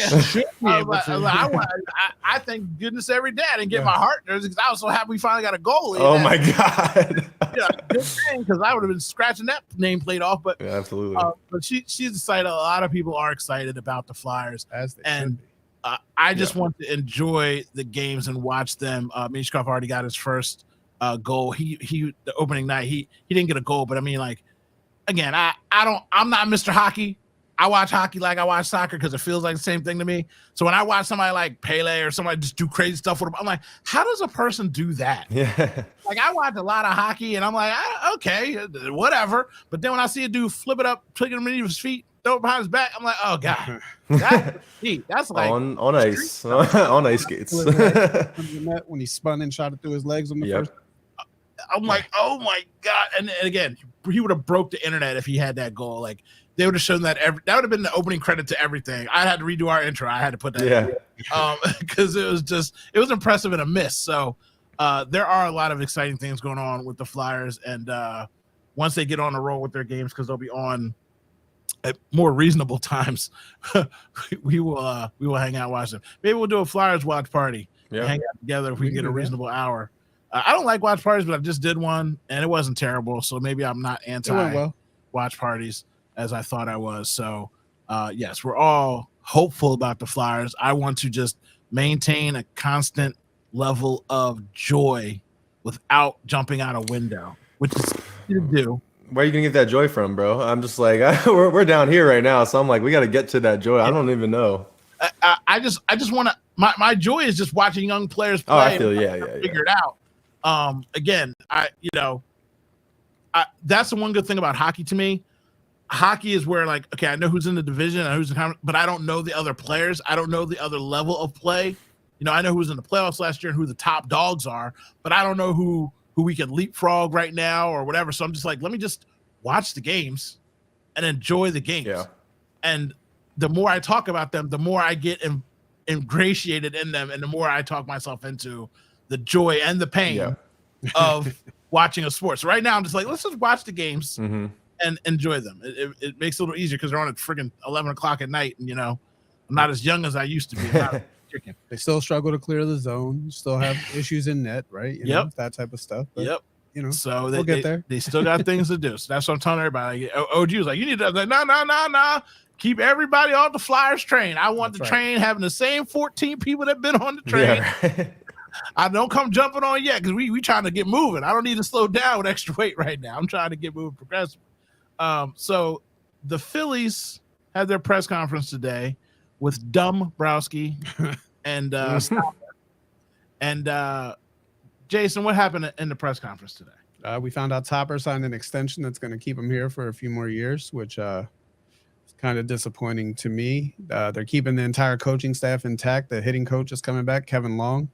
I thank goodness every day I didn't get my Hart jersey because I was so happy we finally got a goalie. Oh, my God. Good thing, because I would have been scratching that nameplate off. But yeah, absolutely. But she's excited. A lot of people are excited about the Flyers. As they should be. I just want to enjoy the games and watch them. Mishkov already got his first goal. He the opening night he didn't get a goal, but I mean, like, again, I'm not Mr. Hockey. I watch hockey like I watch soccer because it feels like the same thing to me. So when I watch somebody like Pele or somebody just do crazy stuff with them, I'm like, how does a person do that? Yeah. Like, I watch a lot of hockey and I'm like, okay, whatever. But then when I see a dude flip it up, pick it underneath his feet, throw it behind his back, I'm like, oh God, that's like on ice, on ice skates. When he spun and shot it through his legs on the first. I'm like, oh my God. And again, he would have broke the internet if he had that goal. Like, they would have shown that that would have been the opening credit to everything. I had to redo our intro. I had to put that in. Because it was impressive and a miss. So there are a lot of exciting things going on with the Flyers. And once they get on the roll with their games, because they'll be on at more reasonable times, we will hang out and watch them. Maybe we'll do a Flyers watch party. Hang out together if we can get a reasonable hour. I don't like watch parties, but I just did one and it wasn't terrible. So maybe I'm not anti watch parties as I thought I was. So yes, we're all hopeful about the Flyers. I want to just maintain a constant level of joy without jumping out a window, which is easy to do. Where are you gonna get that joy from, bro? I'm just like, we're down here right now, so I'm like, we got to get to that joy. I don't even know. I just want to. My joy is just watching young players play. Oh, I feel figure it out. Again, that's the one good thing about hockey to me. Hockey is where, like, okay, I know who's in the division and who's in the, but I don't know the other players. I don't know the other level of play. I know who's in the playoffs last year and who the top dogs are, but I don't know who we can leapfrog right now or whatever. So I'm just like, let me just watch the games and enjoy the games. Yeah. And the more I talk about them, the more I get ingratiated in them, and the more I talk myself into the joy and the pain of watching a sport. So right now I'm just like, let's just watch the games and enjoy them. It makes it a little easier because they're on at friggin' 11 o'clock at night, and I'm not as young as I used to be. They still struggle to clear the zone. Still have issues in net, right? You know, that type of stuff. But, so we'll get there. They still got things to do. So that's what I'm telling everybody. Like, OG was like, you need to, like, no. Keep everybody off the Flyers train. I want the train having the same 14 people that been on the train. Yeah. I don't come jumping on yet because we trying to get moving. I don't need to slow down with extra weight right now. I'm trying to get moving progressively. So the Phillies had their press conference today with Dombrowski and Stopper. And Jason, what happened in the press conference today? We found out Topper signed an extension that's going to keep him here for a few more years, which is kind of disappointing to me. They're keeping the entire coaching staff intact. The hitting coach is coming back, Kevin Long,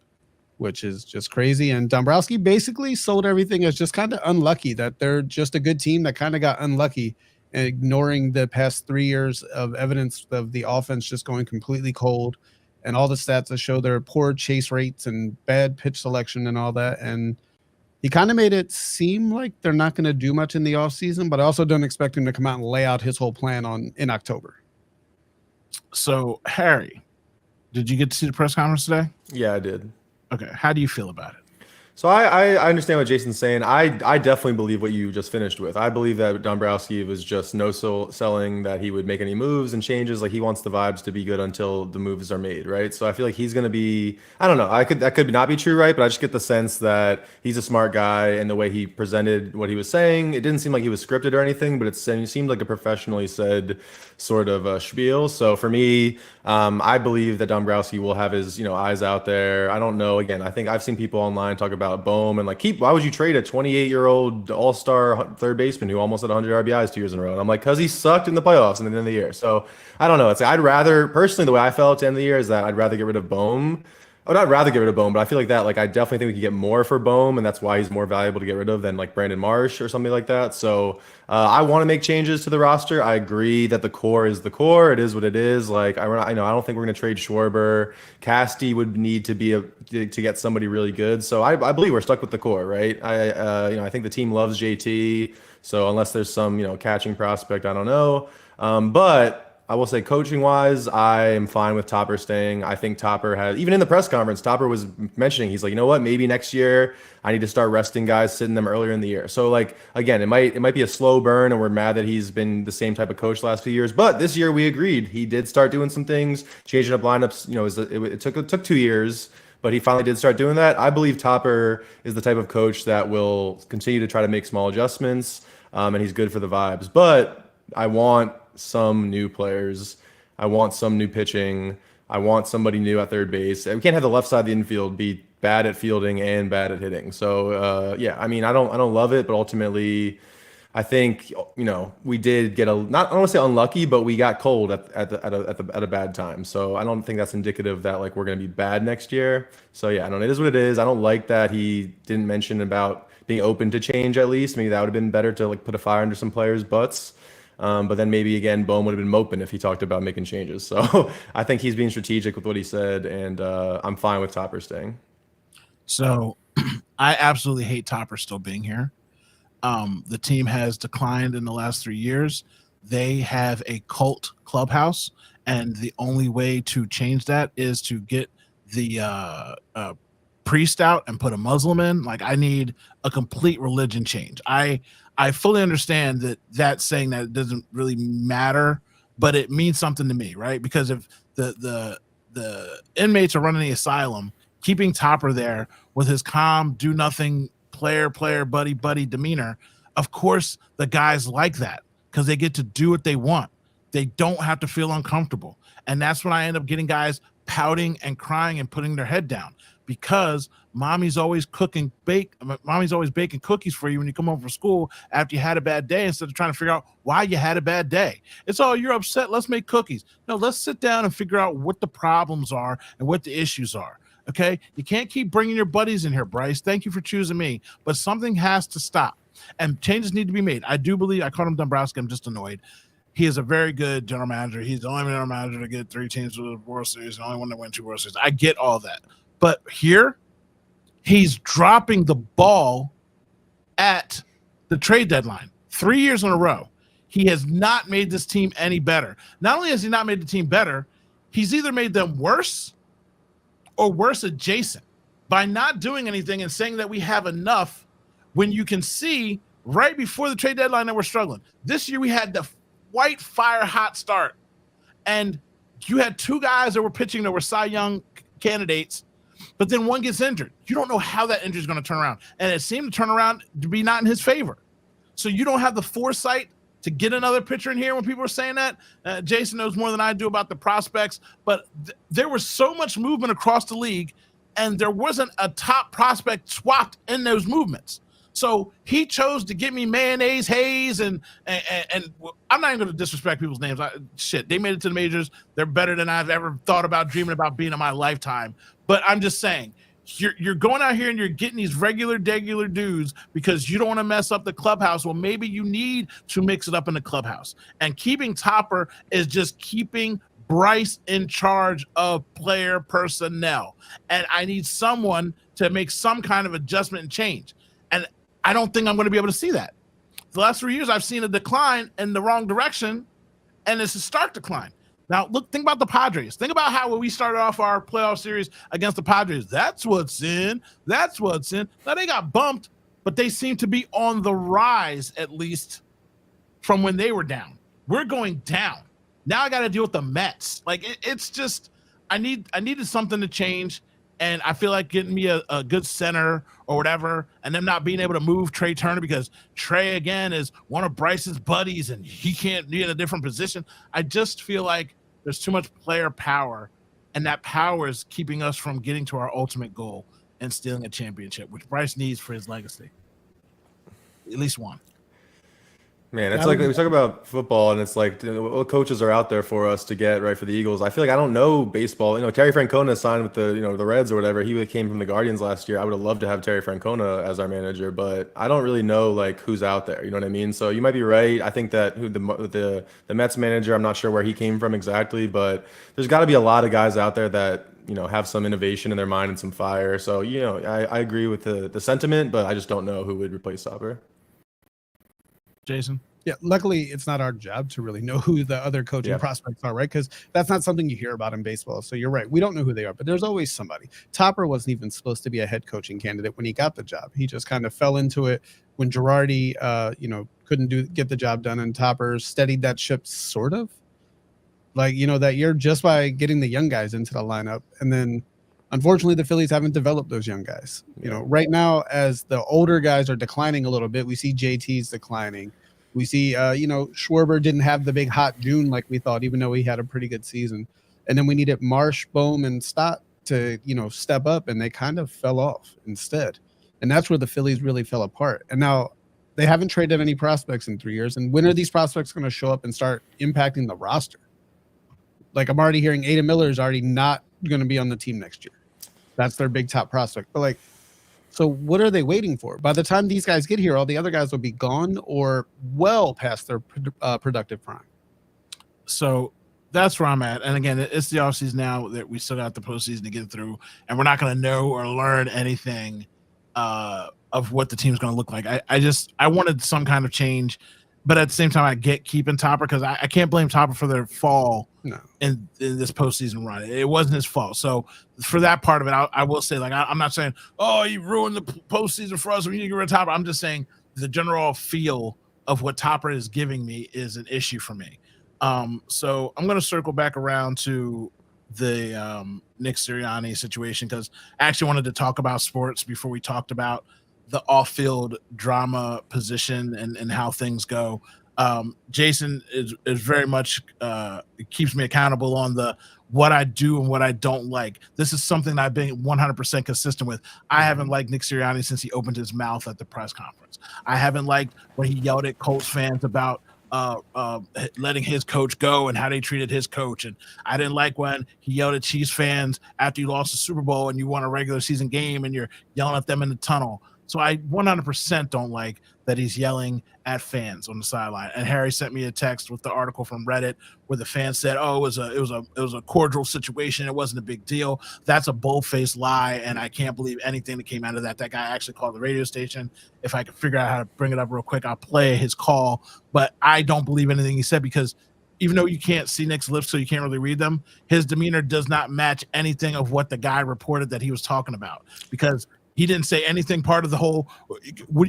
which is just crazy. And Dombrowski basically sold everything as just kind of unlucky, that they're just a good team that kind of got unlucky, ignoring the past 3 years of evidence of the offense just going completely cold and all the stats that show their poor chase rates and bad pitch selection and all that. And he kind of made it seem like they're not going to do much in the offseason, but I also don't expect him to come out and lay out his whole plan in October. So Harry, did you get to see the press conference today? Yeah, I did. Okay, how do you feel about it? So I understand what Jason's saying. I definitely believe what you just finished with. I believe that Dombrowski was just selling, that he would make any moves and changes. Like, he wants the vibes to be good until the moves are made, right? So I feel like he's going to be, I don't know. That could not be true, right? But I just get the sense that he's a smart guy, and the way he presented what he was saying, it didn't seem like he was scripted or anything, but it seemed like a professionally said sort of a spiel. So for me, I believe that Dombrowski will have his, eyes out there. I don't know. Again, I think I've seen people online talk about Bohm and why would you trade a 28-year-old all-star third baseman who almost had 100 RBIs 2 years in a row? And I'm like, because he sucked in the playoffs and at the end of the year. So I don't know. I'd rather, personally, the way I felt at the end of the year is that I'd rather get rid of Bohm. I would not rather get rid of Bohm, but I feel like that, I definitely think we could get more for Bohm, and that's why he's more valuable to get rid of than Brandon Marsh or something like that. So I want to make changes to the roster. I agree that the core is the core. It is what it is. I don't think we're going to trade Schwarber. Casty would need to be to get somebody really good. So I believe we're stuck with the core, right? I think the team loves JT. So unless there's some catching prospect, I don't know. But I will say, coaching wise, I am fine with Topper staying. I think Topper has, even in the press conference, Topper was mentioning, he's like, you know what, maybe next year I need to start resting guys, sitting them earlier in the year. So again, it might be a slow burn, and we're mad that he's been the same type of coach the last few years. But this year we agreed he did start doing some things, changing up lineups. It took 2 years, but he finally did start doing that. I believe Topper is the type of coach that will continue to try to make small adjustments, and he's good for the vibes. But I want some new players. I want some new pitching. I want somebody new at third base. We can't have the left side of the infield be bad at fielding and bad at hitting. So I don't love it, but ultimately, I think we did get I don't want to say unlucky, but we got cold at a bad time. So I don't think that's indicative that we're going to be bad next year. So yeah, it is what it is. I don't like that he didn't mention about being open to change. At least maybe that would have been better to put a fire under some players' butts. But then maybe again, Bohm would have been moping if he talked about making changes. So I think he's being strategic with what he said, and I'm fine with Topper staying. So I absolutely hate Topper still being here. The team has declined in the last 3 years. They have a cult clubhouse, and the only way to change that is to get the priest out and put a Muslim in. I need a complete religion change. I fully understand that saying that it doesn't really matter, but it means something to me, right? Because if the inmates are running the asylum, keeping Topper there with his calm, do nothing, player, buddy demeanor, of course the guys like that because they get to do what they want. They don't have to feel uncomfortable. And that's when I end up getting guys pouting and crying and putting their head down, because mommy's always baking cookies for you when you come home from school after you had a bad day, instead of trying to figure out why you had a bad day. It's all, you're upset, let's make cookies. No, let's sit down and figure out what the problems are and what the issues are. Okay, you can't keep bringing your buddies in here, Bryce. Thank you for choosing me, but something has to stop, and changes need to be made. I do believe, I called him Dombrowski, I'm just annoyed. He is a very good general manager. He's the only general manager to get 3 teams to the World Series, the only one to win 2 World Series. I get all that. But here, he's dropping the ball at the trade deadline 3 years in a row. He has not made this team any better. Not only has he not made the team better, he's either made them worse or worse adjacent by not doing anything and saying that we have enough, when you can see right before the trade deadline that we're struggling. This year we had the white fire hot start, and you had 2 guys that were pitching that were Cy Young candidates, but then one gets injured. You don't know how that injury is going to turn around, and it seemed to turn around to be not in his favor. So you don't have the foresight to get another pitcher in here. When people are saying that, Jason knows more than I do about the prospects, but there was so much movement across the league, and there wasn't a top prospect swapped in those movements. So he chose to give me Mayonnaise, Hayes, and I'm not even going to disrespect people's names. They made it to the majors. They're better than I've ever thought about, dreaming about being in my lifetime. But I'm just saying, you're going out here and you're getting these regular dudes because you don't want to mess up the clubhouse. Well, maybe you need to mix it up in the clubhouse. And keeping Topper is just keeping Bryce in charge of player personnel. And I need someone to make some kind of adjustment and change. And I don't think I'm going to be able to see that. The last 3 years, I've seen a decline in the wrong direction, and it's a stark decline. Now, think about the Padres. Think about how when we started off our playoff series against the Padres. That's what's in. That's what's in. Now, they got bumped, but they seem to be on the rise, at least from when they were down. We're going down. Now I got to deal with the Mets. Like, it's just I needed something to change, and I feel like getting me a good center or whatever, and them not being able to move Trey Turner because Trey, again, is one of Bryce's buddies, and he can't be in a different position. I just feel like there's too much player power, and that power is keeping us from getting to our ultimate goal and stealing a championship, which Bryce needs for his legacy. At least one. Man, it's like we talk about football, and it's like what coaches are out there for us to get right for the Eagles. I feel like I don't know baseball. Terry Francona signed with the Reds or whatever. He came from the Guardians last year. I would have loved to have Terry Francona as our manager, but I don't really know like who's out there. You know what I mean? So you might be right. I think that the Mets manager, I'm not sure where he came from exactly, but there's got to be a lot of guys out there that have some innovation in their mind and some fire. So I agree with the sentiment, but I just don't know who would replace Sauber. Jason? Yeah, luckily it's not our job to really know who the other coaching prospects are, right? Because that's not something you hear about in baseball. So you're right. We don't know who they are, but there's always somebody. Topper wasn't even supposed to be a head coaching candidate when he got the job. He just kind of fell into it when Girardi, couldn't get the job done, and Topper steadied that ship sort of. Like, that year just by getting the young guys into the lineup. And then unfortunately, the Phillies haven't developed those young guys. Right now, as the older guys are declining a little bit, we see JT's declining. We see, Schwarber didn't have the big hot June like we thought, even though he had a pretty good season. And then we needed Marsh, Bohm, and Stott to, step up, and they kind of fell off instead. And that's where the Phillies really fell apart. And now they haven't traded any prospects in 3 years. And when are these prospects going to show up and start impacting the roster? Like, I'm already hearing Ada Miller is already not going to be on the team next year. That's their big top prospect. But so what are they waiting for? By the time these guys get here, all the other guys will be gone or well past their productive prime. So that's where I'm at. And again, it's the offseason now that we still got the postseason to get through, and we're not going to know or learn anything of what the team's going to look like. I wanted some kind of change, but at the same time, I get keeping Topper because I can't blame Topper for their fall in this postseason run. It wasn't his fault. So for that part of it, I will say, I'm not saying, oh, you ruined the postseason for us, we need to get rid of Topper. I'm just saying the general feel of what Topper is giving me is an issue for me. So I'm going to circle back around to the Nick Sirianni situation because I actually wanted to talk about sports before we talked about the off-field drama position and how things go. Jason is very much keeps me accountable on what I do and what I don't like. This is something I've been 100% consistent with. I haven't liked Nick Sirianni since he opened his mouth at the press conference. I haven't liked when he yelled at Colts fans about letting his coach go and how they treated his coach. And I didn't like when he yelled at Chiefs fans after you lost the Super Bowl and you won a regular season game and you're yelling at them in the tunnel. So I 100% don't like that he's yelling at fans on the sideline. And Harry sent me a text with the article from Reddit where the fans said, "Oh, it was a cordial situation. It wasn't a big deal." That's a bold-faced lie, and I can't believe anything that came out of that. That guy actually called the radio station. If I could figure out how to bring it up real quick, I'll play his call. But I don't believe anything he said because even though you can't see Nick's lips, so you can't really read them, his demeanor does not match anything of what the guy reported that he was talking about because he didn't say anything part of the whole,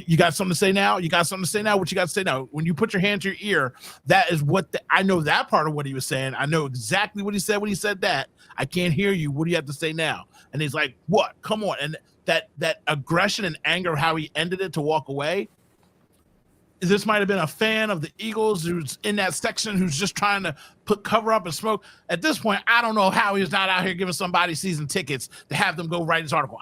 you got something to say now? You got something to say now? What you got to say now? When you put your hand to your ear, that is what I know that part of what he was saying. I know exactly what he said when he said that. I can't hear you. What do you have to say now? And he's like, what? Come on. And that aggression and anger, how he ended it to walk away, this might have been a fan of the Eagles who's in that section who's just trying to cover up and smoke. At this point, I don't know how he's not out here giving somebody season tickets to have them go write his article.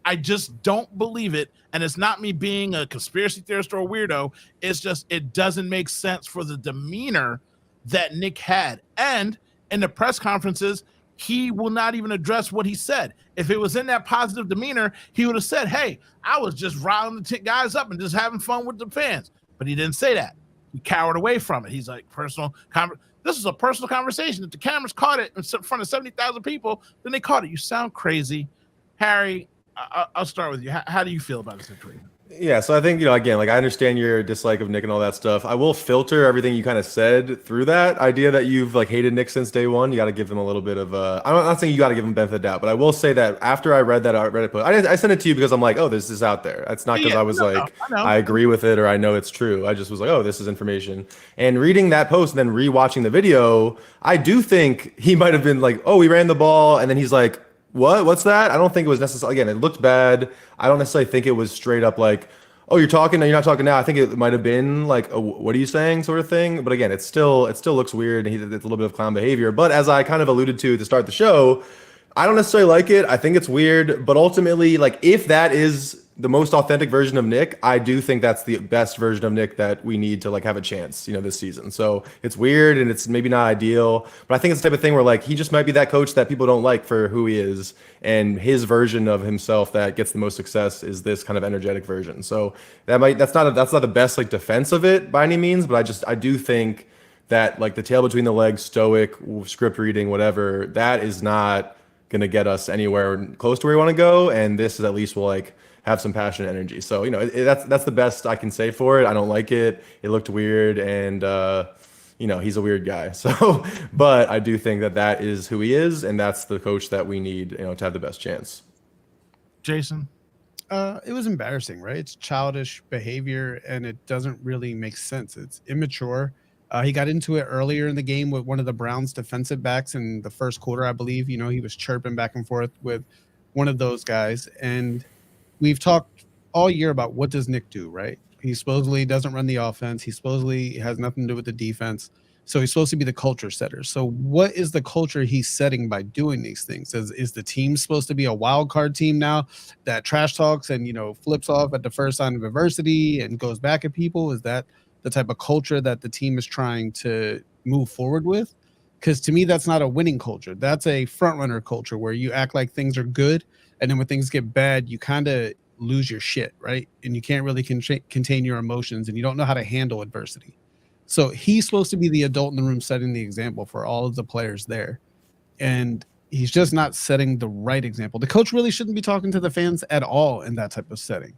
I just don't believe it. And it's not me being a conspiracy theorist or a weirdo. It's just, it doesn't make sense for the demeanor that Nick had. And in the press conferences, he will not even address what he said. If it was in that positive demeanor, he would have said, hey, I was just riling the guys up and just having fun with the fans. But he didn't say that. He cowered away from it. He's like, this is a personal conversation. If the cameras caught it in front of 70,000 people, then they caught it. You sound crazy. Harry, I'll start with you. How do you feel about the situation? Yeah, so I think, again, like I understand your dislike of Nick and all that stuff. I will filter everything you kind of said through that idea that you've like hated Nick since day one. You got to give him a little bit of I'm not saying you got to give him benefit of the doubt, but I will say that after I read that Reddit post, I sent it to you because I'm like, oh, this is out there. That's not because Yeah, I was no, like, I know. I agree with it or I know it's true. I just was like, oh, this is information. And reading that post and then rewatching the video, I do think he might have been like, oh, we ran the ball. And then he's like, what? What's that? I don't think it was necessarily, again, it looked bad. I don't necessarily think it was straight up like, oh, you're talking now, you're not talking now. I think it might have been like, what are you saying sort of thing. But again, it still looks weird. And it's a little bit of clown behavior. But as I kind of alluded to start the show, I don't necessarily like it. I think it's weird. But ultimately, like if that is the most authentic version of Nick, I do think that's the best version of Nick that we need to like have a chance, this season. So it's weird and it's maybe not ideal, but I think it's the type of thing where like he just might be that coach that people don't like for who he is, and his version of himself that gets the most success is this kind of energetic version. So that's not the best like defense of it by any means, but I do think that like the tail between the legs, stoic, script reading, whatever, that is not gonna get us anywhere close to where we want to go, and this is at least will like have some passion and energy. So, that's the best I can say for it. I don't like it. It looked weird, and he's a weird guy. So, but I do think that is who he is, and that's the coach that we need, to have the best chance. Jason? It was embarrassing, right? It's childish behavior, and it doesn't really make sense. It's immature. He got into it earlier in the game with one of the Browns defensive backs in the first quarter, I believe. He was chirping back and forth with one of those guys, and we've talked all year about what does Nick do, right? He supposedly doesn't run the offense. He supposedly has nothing to do with the defense. So he's supposed to be the culture setter. So what is the culture he's setting by doing these things? Is the team supposed to be a wild card team now that trash talks and, flips off at the first sign of adversity and goes back at people? Is that the type of culture that the team is trying to move forward with? Because to me, that's not a winning culture. That's a front runner culture where you act like things are good, and then when things get bad, you kind of lose your shit, right? And you can't really contain your emotions, and you don't know how to handle adversity. So he's supposed to be the adult in the room setting the example for all of the players there. And he's just not setting the right example. The coach really shouldn't be talking to the fans at all in that type of setting.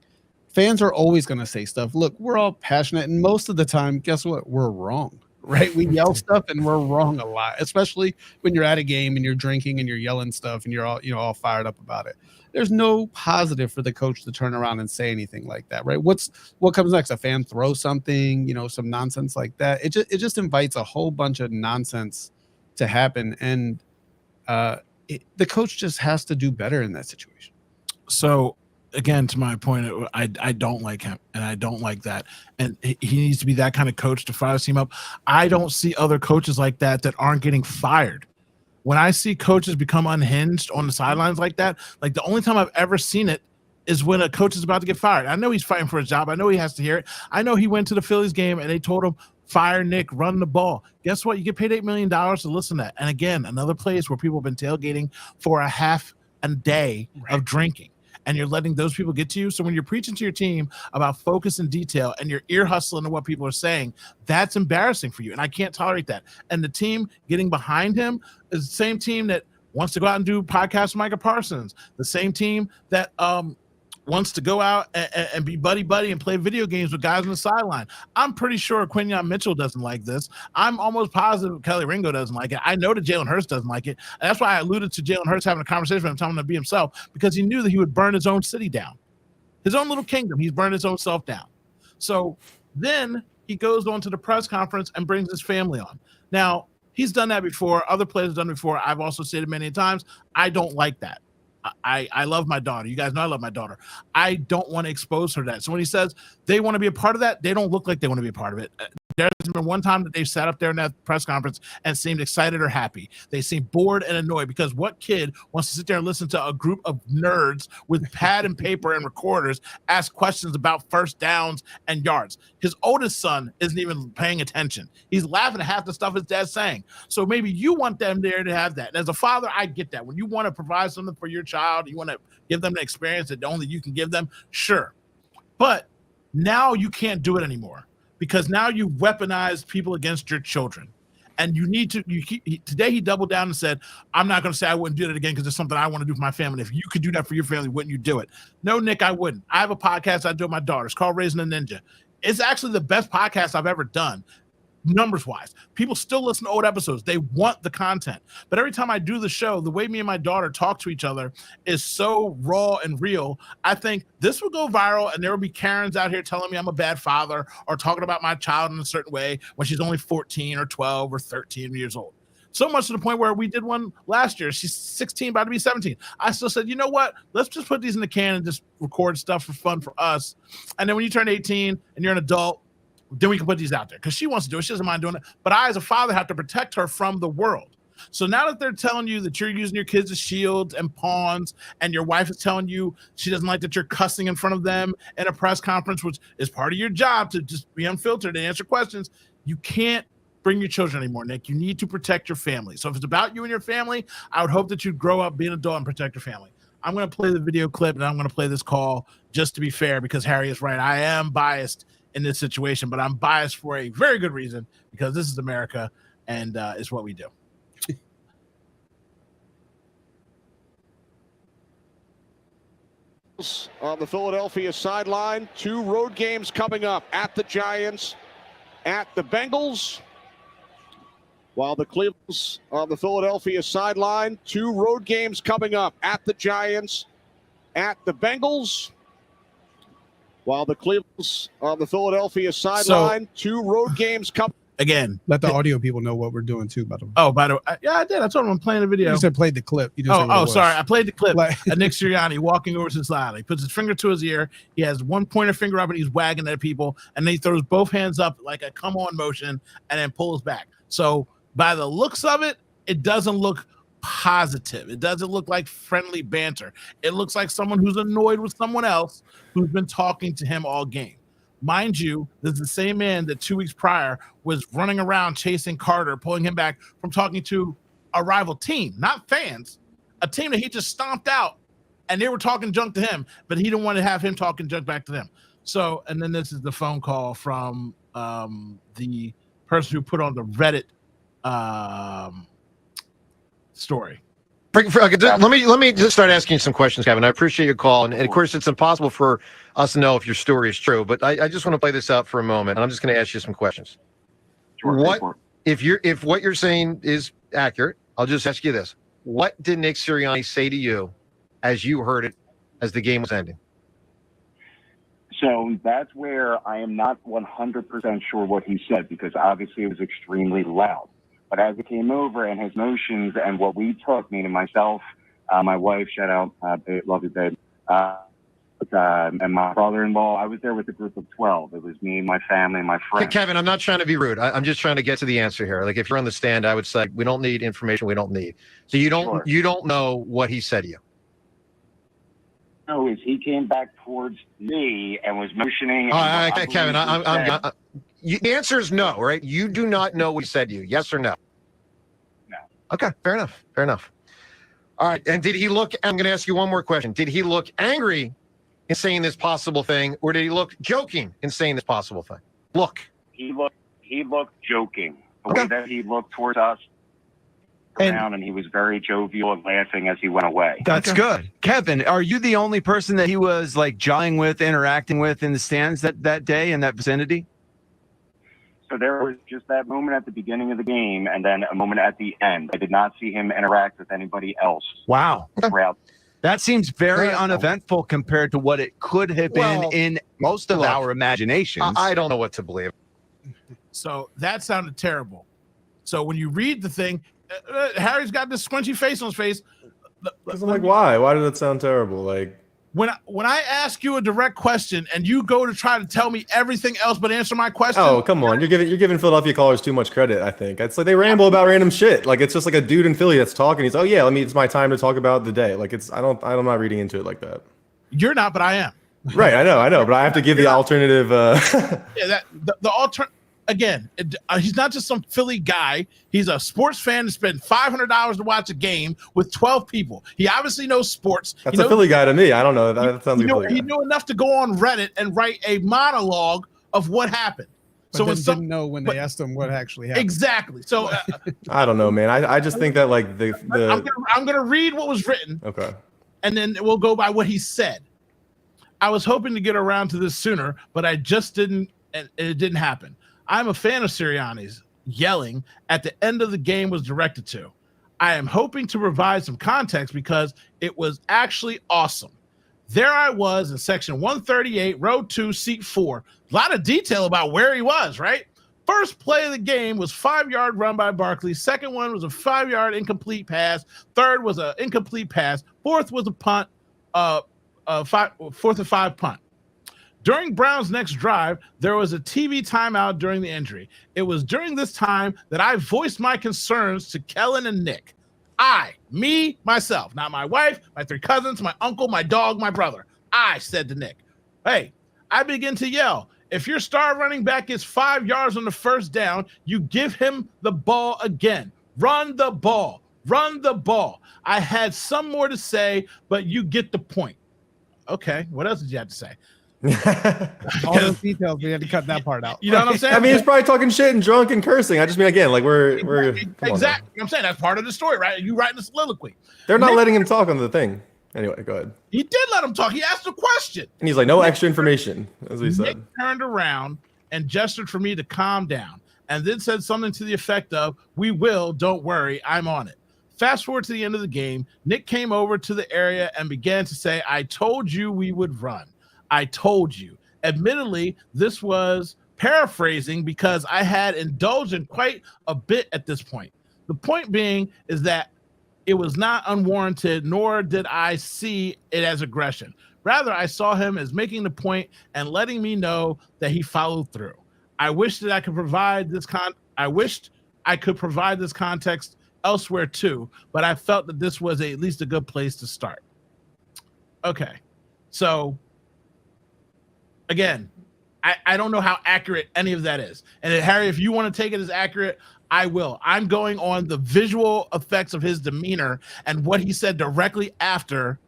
Fans are always going to say stuff. Look, we're all passionate, and most of the time, guess what? We're wrong. Right? We yell stuff and we're wrong a lot, especially when you're at a game and you're drinking and you're yelling stuff and you're all fired up about it. There's no positive for the coach to turn around and say anything like that, right? What comes next? A fan throws something, some nonsense like that. It just invites a whole bunch of nonsense to happen, and the coach just has to do better in that situation. So again, to my point, I don't like him, and I don't like that. And he needs to be that kind of coach to fire his team up. I don't see other coaches like that aren't getting fired. When I see coaches become unhinged on the sidelines like that, like the only time I've ever seen it is when a coach is about to get fired. I know he's fighting for his job. I know he has to hear it. I know he went to the Phillies game and they told him, fire Nick, run the ball. Guess what? You get paid $8 million to listen to that. And again, another place where people have been tailgating for a half a day of drinking. And you're letting those people get to you. So when you're preaching to your team about focus and detail and you're ear hustling to what people are saying, that's embarrassing for you. And I can't tolerate that. And the team getting behind him is the same team that wants to go out and do podcasts with Micah Parsons, the same team that wants to go out and be buddy and play video games with guys on the sideline. I'm pretty sure Quinyon Mitchell doesn't like this. I'm almost positive Kelly Ringo doesn't like it. I know that Jalen Hurts doesn't like it. And that's why I alluded to Jalen Hurts having a conversation with him, telling him to be himself, because he knew that he would burn his own city down. His own little kingdom. He's burned his own self down. So then he goes on to the press conference and brings his family on. Now, he's done that before. Other players have done it before. I've also said it many times. I don't like that. I love my daughter. You guys know I love my daughter. I don't want to expose her to that. So when he says they want to be a part of that, they don't look like they want to be a part of it. There hasn't been one time that they've sat up there in that press conference and seemed excited or happy. They seem bored and annoyed, because what kid wants to sit there and listen to a group of nerds with pad and paper and recorders ask questions about first downs and yards? His oldest son isn't even paying attention. He's laughing at half the stuff his dad's saying. So maybe you want them there to have that. And as a father, I get that. When you want to provide something for your child, you want to give them an experience that only you can give them, sure. But now you can't do it anymore, because now you weaponize people against your children. And you need to, today he doubled down and said, I'm not going to say I wouldn't do it again because it's something I want to do for my family. If you could do that for your family, wouldn't you do it? No, Nick, I wouldn't. I have a podcast I do with my daughter. It's called Raising a Ninja. It's actually the best podcast I've ever done. Numbers wise, people still listen to old episodes. They want the content. But every time I do the show, the way me and my daughter talk to each other is so raw and real. I think this will go viral, and there will be Karens out here telling me I'm a bad father or talking about my child in a certain way when she's only 14 or 12 or 13 years old. So much to the point where we did one last year. She's 16, about to be 17. I still said, you know what? Let's just put these in the can and just record stuff for fun for us. And then when you turn 18 and you're an adult, then we can put these out there because she wants to do it. She doesn't mind doing it. But I, as a father, have to protect her from the world. So now that they're telling you that you're using your kids as shields and pawns, and your wife is telling you she doesn't like that you're cussing in front of them in a press conference, which is part of your job to just be unfiltered and answer questions, you can't bring your children anymore, Nick. You need to protect your family. So if it's about you and your family, I would hope that you grow up, be an adult, and protect your family. I'm going to play the video clip, and I'm going to play this call just to be fair because Harry is right. I am biased in this situation, but I'm biased for a very good reason because this is America and it's what we do. On the Philadelphia sideline, 2 road games coming up at the Giants, at the Bengals. While the Cleveland's on the Philadelphia sideline, 2 road games coming up at the Giants, at the Bengals. While the Cleveland's on the Philadelphia sideline, 2 road games coming. Again, let the audio people know what we're doing too, by the way. Oh, by the way, yeah, I did. I told him I'm playing the video. You said played the clip. You didn't say what it was. Sorry. I played the clip. Of Nick Sirianni walking over to the sideline. He puts his finger to his ear. He has one pointer finger up and he's wagging at people. And then he throws both hands up like a come on motion and then pulls back. So by the looks of it, it doesn't look positive. It doesn't look like friendly banter. It looks like someone who's annoyed with someone else who's been talking to him all game. Mind you, this is the same man that 2 weeks prior was running around chasing Carter, pulling him back from talking to a rival team, not fans, a team that he just stomped out, and they were talking junk to him, but he didn't want to have him talking junk back to them. So, and then this is the phone call from the person who put on the Reddit story. Let me just start asking you some questions, Kevin. I appreciate your call, and of course, it's impossible for us to know if your story is true. But I just want to play this out for a moment, and I'm just going to ask you some questions. Sure, what if what you're saying is accurate? I'll just ask you this: what did Nick Sirianni say to you as you heard it as the game was ending? So that's where I am not 100% sure what he said because obviously it was extremely loud. But as it came over and his motions and what we took, meaning myself, my wife, shout out, babe, love you, babe, and my brother-in-law, I was there with a group of 12. It was me, my family, my friends. Kevin, I'm not trying to be rude. I'm just trying to get to the answer here. Like if you're on the stand, I would say we don't need information we don't need. So you don't know what he said to you. No, is he came back towards me and was motioning. Kevin, the answer is no, right? You do not know what he said to you. Yes or no? No. Okay, fair enough. Fair enough. All right. And did he look, I'm going to ask you one more question. Did he look angry in saying this possible thing, or did he look joking in saying this possible thing? Look. He looked joking. The way that he looked towards us around, and he was very jovial and laughing as he went away. That's good. Kevin, are you the only person that he was like jawing with, interacting with in the stands that day in that vicinity? So there was just that moment at the beginning of the game and then a moment at the end. I did not see him interact with anybody else. Wow. That seems very uneventful compared to what it could have been in most of our imaginations. I don't know what to believe. So that sounded terrible. So when you read the thing, Harry's got this squinchy face on his face. I'm like, why? Why did it sound terrible? Like when I ask you a direct question and you go to try to tell me everything else but answer my question. Oh, come on. You're giving Philadelphia callers too much credit, I think. It's like they ramble about random shit. Like it's just like a dude in Philly that's talking. He's, oh yeah, it's my time to talk about the day. Like I'm not reading into it like that. You're not, but I am. Right, I know, but I have to give the alternative yeah, again, he's not just some Philly guy. He's a sports fan that spent $500 to watch a game with 12 people. He obviously knows sports. That's a Philly guy to me. I don't know. That sounds like a Philly guy. He knew enough to go on Reddit and write a monologue of what happened. But So then when didn't know when they asked him what actually happened. exactly. So I don't know, man. I just think that like I'm gonna read what was written, okay. and then we'll go by what he said. I was hoping to get around to this sooner, but I just didn't, and it didn't happen. I'm a fan of Sirianni's. Yelling at the end of the game was directed to. I am hoping to provide some context because it was actually awesome. There I was in section 138, row 2, seat 4. A lot of detail about where he was, right? First play of the game was 5-yard run by Barkley. Second one was a 5-yard incomplete pass. Third was an incomplete pass. Fourth was a punt, fourth and 5 punt. During Brown's next drive, there was a TV timeout during the injury. It was during this time that I voiced my concerns to Kellen and Nick. Myself, not my wife, my 3 cousins, my uncle, my dog, my brother. I said to Nick, hey, I begin to yell. If your star running back gets 5 yards on the first down, you give him the ball again. Run the ball. Run the ball. I had some more to say, but you get the point. Okay, what else did you have to say? All those details, we had to cut that part out. You know what I'm saying? I mean, he's probably talking shit and drunk and cursing. I just mean, again, like we're exactly. I'm saying that's part of the story, right? You writing a soliloquy. They're not letting him talk on the thing. Anyway, go ahead. He did let him talk. He asked a question. And he's like, no extra information, as he said. Nick turned around and gestured for me to calm down and then said something to the effect of, we will, don't worry, I'm on it. Fast forward to the end of the game, Nick came over to the area and began to say, I told you we would run. I told you. Admittedly, this was paraphrasing because I had indulged in quite a bit at this point. The point being is that it was not unwarranted, nor did I see it as aggression. Rather, I saw him as making the point and letting me know that he followed through. I wished that I could provide this context elsewhere too, but I felt that this was at least a good place to start. Okay, so again, I don't know how accurate any of that is. And Harry, if you want to take it as accurate, I will. I'm going on the visual effects of his demeanor and what he said directly after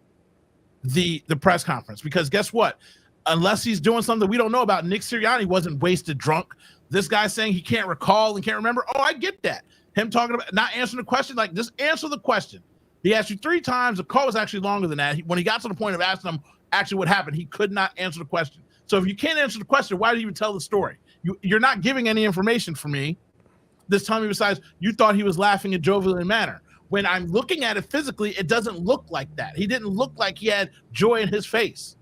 the press conference. Because guess what? Unless he's doing something we don't know about, Nick Sirianni wasn't wasted drunk. This guy saying he can't recall and can't remember. Oh, I get that. Him talking about not answering the question, like just answer the question. He asked you 3 times. The call was actually longer than that. When he got to the point of asking him actually what happened, he could not answer the question. So if you can't answer the question, why do you even tell the story? You're not giving any information for me this time. Besides, you thought he was laughing in a jovial manner. When I'm looking at it physically, it doesn't look like that. He didn't look like he had joy in his face.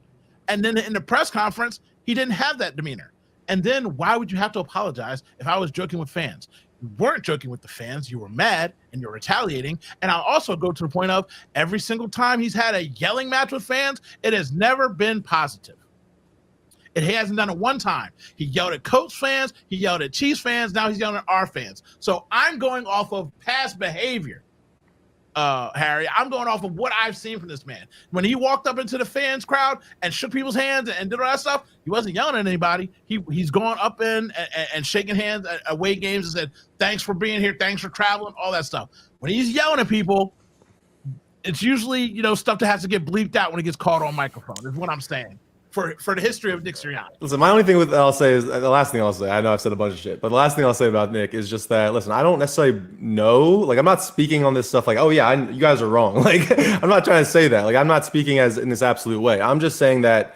And then in the press conference, he didn't have that demeanor. And then why would you have to apologize if I was joking with fans? You weren't joking with the fans. You were mad and you're retaliating. And I'll also go to the point of every single time he's had a yelling match with fans, it has never been positive. It hasn't done it one time. He yelled at Colts fans. He yelled at Chiefs fans. Now he's yelling at our fans. So I'm going off of past behavior, Harry. I'm going off of what I've seen from this man. When he walked up into the fans crowd and shook people's hands and did all that stuff, he wasn't yelling at anybody. He's gone up in and shaking hands at away games and said, thanks for being here. Thanks for traveling, all that stuff. When he's yelling at people, it's usually, stuff that has to get bleeped out when it gets caught on microphone, is what I'm saying. For the history of Nick Sirianni. Listen, my only thing I'll say is the last thing I'll say. I know I've said a bunch of shit, but the last thing I'll say about Nick is just that, listen, I don't necessarily know. Like, I'm not speaking on this stuff like, oh yeah, you guys are wrong. Like, I'm not trying to say that. Like, I'm not speaking as in this absolute way. I'm just saying that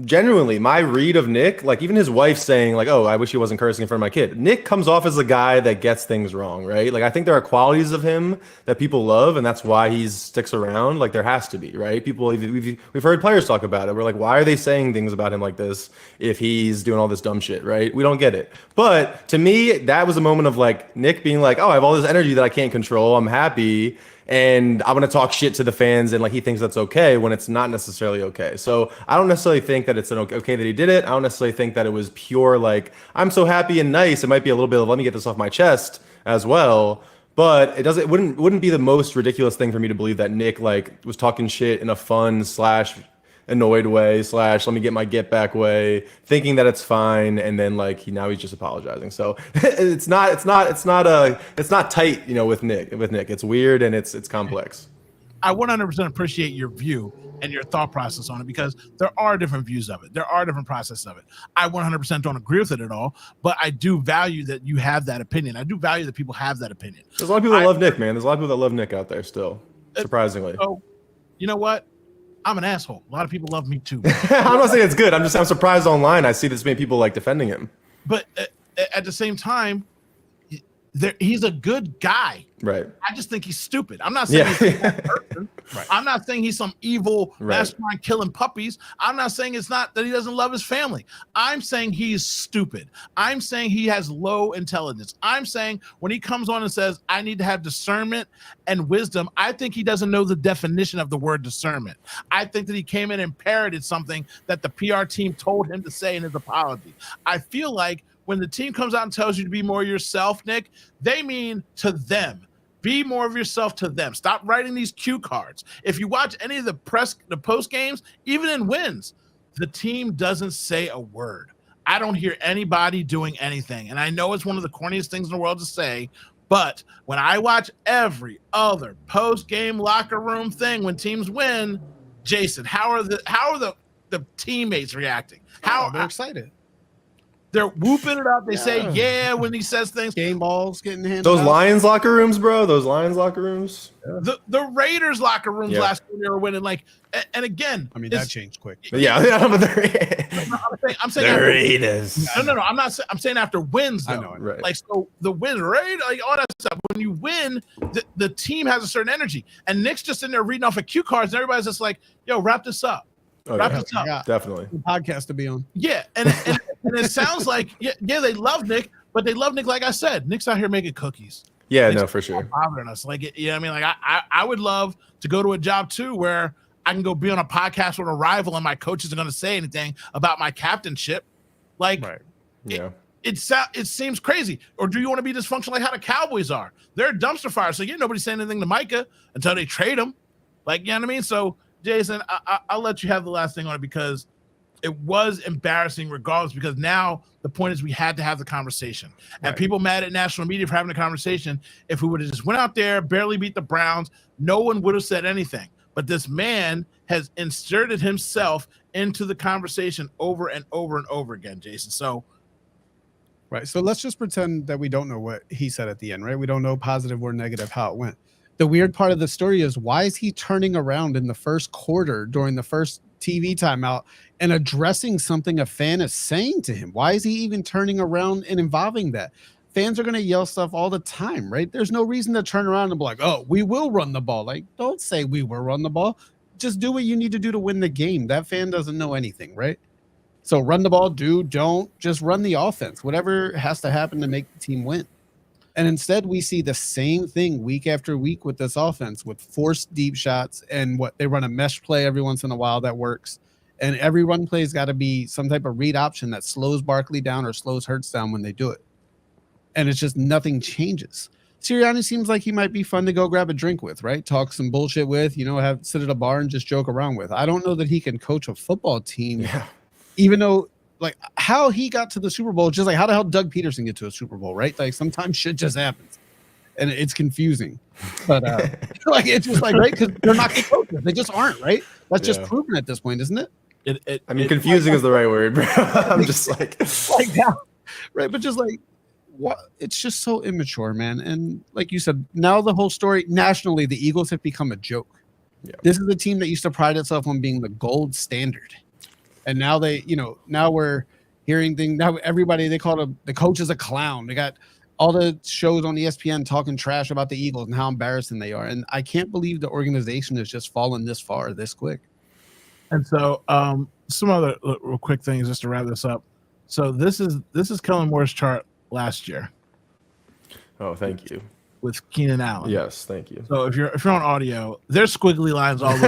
genuinely, my read of Nick, like even his wife saying like, oh, I wish he wasn't cursing in front of my kid. Nick comes off as a guy that gets things wrong, right? Like I think there are qualities of him that people love, and that's why he sticks around. Like there has to be, right? People, we've heard players talk about it. We're like, why are they saying things about him like this if he's doing all this dumb shit, right? We don't get it. But to me, that was a moment of like Nick being like, oh, I have all this energy that I can't control. I'm happy. And I'm going to talk shit to the fans, and like he thinks that's okay when it's not necessarily okay. So I don't necessarily think that it's an okay that he did it. I don't necessarily think that it was pure like I'm so happy and nice. It might be a little bit of let me get this off my chest as well. But it wouldn't be the most ridiculous thing for me to believe that Nick like was talking shit in a fun / annoyed way / let me get my get back way, thinking that it's fine, and then like now he's just apologizing. So it's not tight, with Nick. It's weird and it's complex. I 100% appreciate your view and your thought process on it because there are different views of it. There are different processes of it. I 100% don't agree with it at all, but I do value that you have that opinion. I do value that people have that opinion. There's a lot of people that love Nick, man. There's a lot of people that love Nick out there still, surprisingly. So, you know what? I'm an asshole. A lot of people love me too. I'm not saying it's good. I'm surprised online. I see this many people like defending him. But at the same time, he's a good guy. Right. I just think he's stupid. I'm not saying he's a bad person. Right. I'm not saying he's some evil mastermind killing puppies. I'm not saying it's not that he doesn't love his family. I'm saying he's stupid. I'm saying he has low intelligence. I'm saying when he comes on and says, I need to have discernment and wisdom, I think he doesn't know the definition of the word discernment. I think that he came in and parroted something that the PR team told him to say in his apology. I feel like when the team comes out and tells you to be more yourself, Nick, they mean to them. Be more of yourself to them. Stop writing these cue cards. If you watch any of the post games, even in wins, the team doesn't say a word. I don't hear anybody doing anything. And I know it's one of the corniest things in the world to say, but when I watch every other post-game locker room thing when teams win, Jason, how are the teammates reacting? How they're excited. They're whooping it up. They say, yeah, when he says things. Game balls getting handed Those out. Lions locker rooms, bro. Those Lions locker rooms. The Raiders locker rooms last year they were winning. Like, and again, I mean, that changed quick. But yeah, I'm saying the after, Raiders. No. I'm saying after wins though. I know. Right. Like, so the win rate, like all that stuff. When you win, the team has a certain energy. And Nick's just in there reading off of cue cards, and everybody's just like, yo, wrap this up. Oh, Wrap yeah. this up. Yeah. Definitely. The podcast to be on. Yeah, and it sounds like they love Nick, but they love Nick like I said. Nick's out here making cookies. Yeah, Nick's no, for sure. bothering us. Like, you know what I mean? Like I would love to go to a job too where I can go be on a podcast with a rival and my coaches are going to say anything about my captainship. Like, Yeah. It seems crazy. Or do you want to be dysfunctional like how the Cowboys are? They're a dumpster fire, so nobody's saying anything to Micah until they trade him. Like, you know what I mean? So, Jason, I'll let you have the last thing on it because it was embarrassing regardless, because now the point is we had to have the conversation. And people mad at national media for having a conversation. If we would have just went out there, barely beat the Browns, no one would have said anything. But this man has inserted himself into the conversation over and over and over again, Jason. So, so let's just pretend that we don't know what he said at the end, right? We don't know positive or negative how it went. The weird part of the story is, why is he turning around in the first quarter during the first TV timeout and addressing something a fan is saying to him? Why is he even turning around and involving that? Fans are going to yell stuff all the time, right? There's no reason to turn around and be like, oh, we will run the ball. Like, don't say we will run the ball. Just do what you need to do to win the game. That fan doesn't know anything, right? So run the ball, don't just run the offense. Whatever has to happen to make the team win. And instead, we see the same thing week after week with this offense, with forced deep shots and they run a mesh play every once in a while that works. And every run play has got to be some type of read option that slows Barkley down or slows Hurts down when they do it. And it's just nothing changes. Sirianni seems like he might be fun to go grab a drink with, right? Talk some bullshit with, sit at a bar and just joke around with. I don't know that he can coach a football team, even though, like, how he got to the Super Bowl, just like how the hell Doug Peterson get to a Super Bowl, right? Like, sometimes shit just happens, and it's confusing. But like, it's just like, right, because they're not good coaches. They just aren't, right? That's just proven at this point, isn't it? I mean, confusing is the right word, bro. I'm just like that, right? But just like, what? It's just so immature, man. And like you said, now the whole story nationally, the Eagles have become a joke. Yeah. This is a team that used to pride itself on being the gold standard. And now now we're hearing things. Now everybody, they call the coach is a clown. They got all the shows on ESPN talking trash about the Eagles and how embarrassing they are. And I can't believe the organization has just fallen this far, this quick. And so some other real quick things just to wrap this up. So this is Kellen Moore's chart last year. Oh, thank you. With Keenan Allen. Yes, thank you. So if you're on audio, there's squiggly lines all over.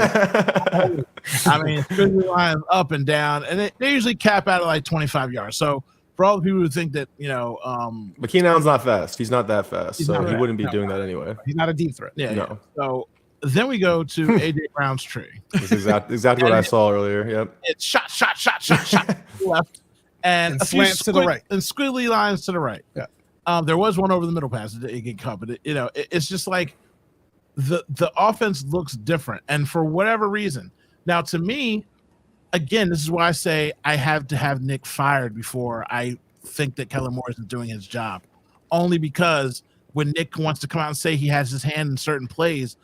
I mean, squiggly lines up and down, and they usually cap out at like 25 yards. So for all the people who think that, but Keenan Allen's not fast. He's not that fast, so he wouldn't be doing that anyway. He's not a deep threat. Yeah. No. Yeah. So then we go to AJ Brown's tree. That's exactly what I saw earlier. Yep. It's shot left, and a few slants to the right, and squiggly lines to the right. Yeah. There was one over the middle pass. It get cut, but it's just like the offense looks different, and for whatever reason. Now, to me, again, this is why I say I have to have Nick fired before I think that Kellen Moore isn't doing his job. Only because when Nick wants to come out and say he has his hand in certain plays,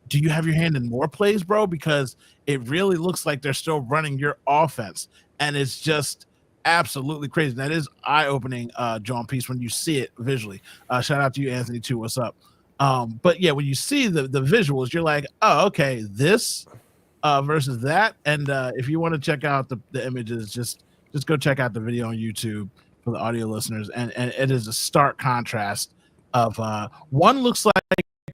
do you have your hand in more plays, bro? Because it really looks like they're still running your offense, and it's just absolutely crazy. That is eye-opening, John Peace, when you see it visually. Shout out to you, Anthony, too. What's up? But yeah, when you see the visuals, you're like, oh, okay, this versus that. And if you want to check out the images, just go check out the video on YouTube for the audio listeners. And it is a stark contrast of one looks like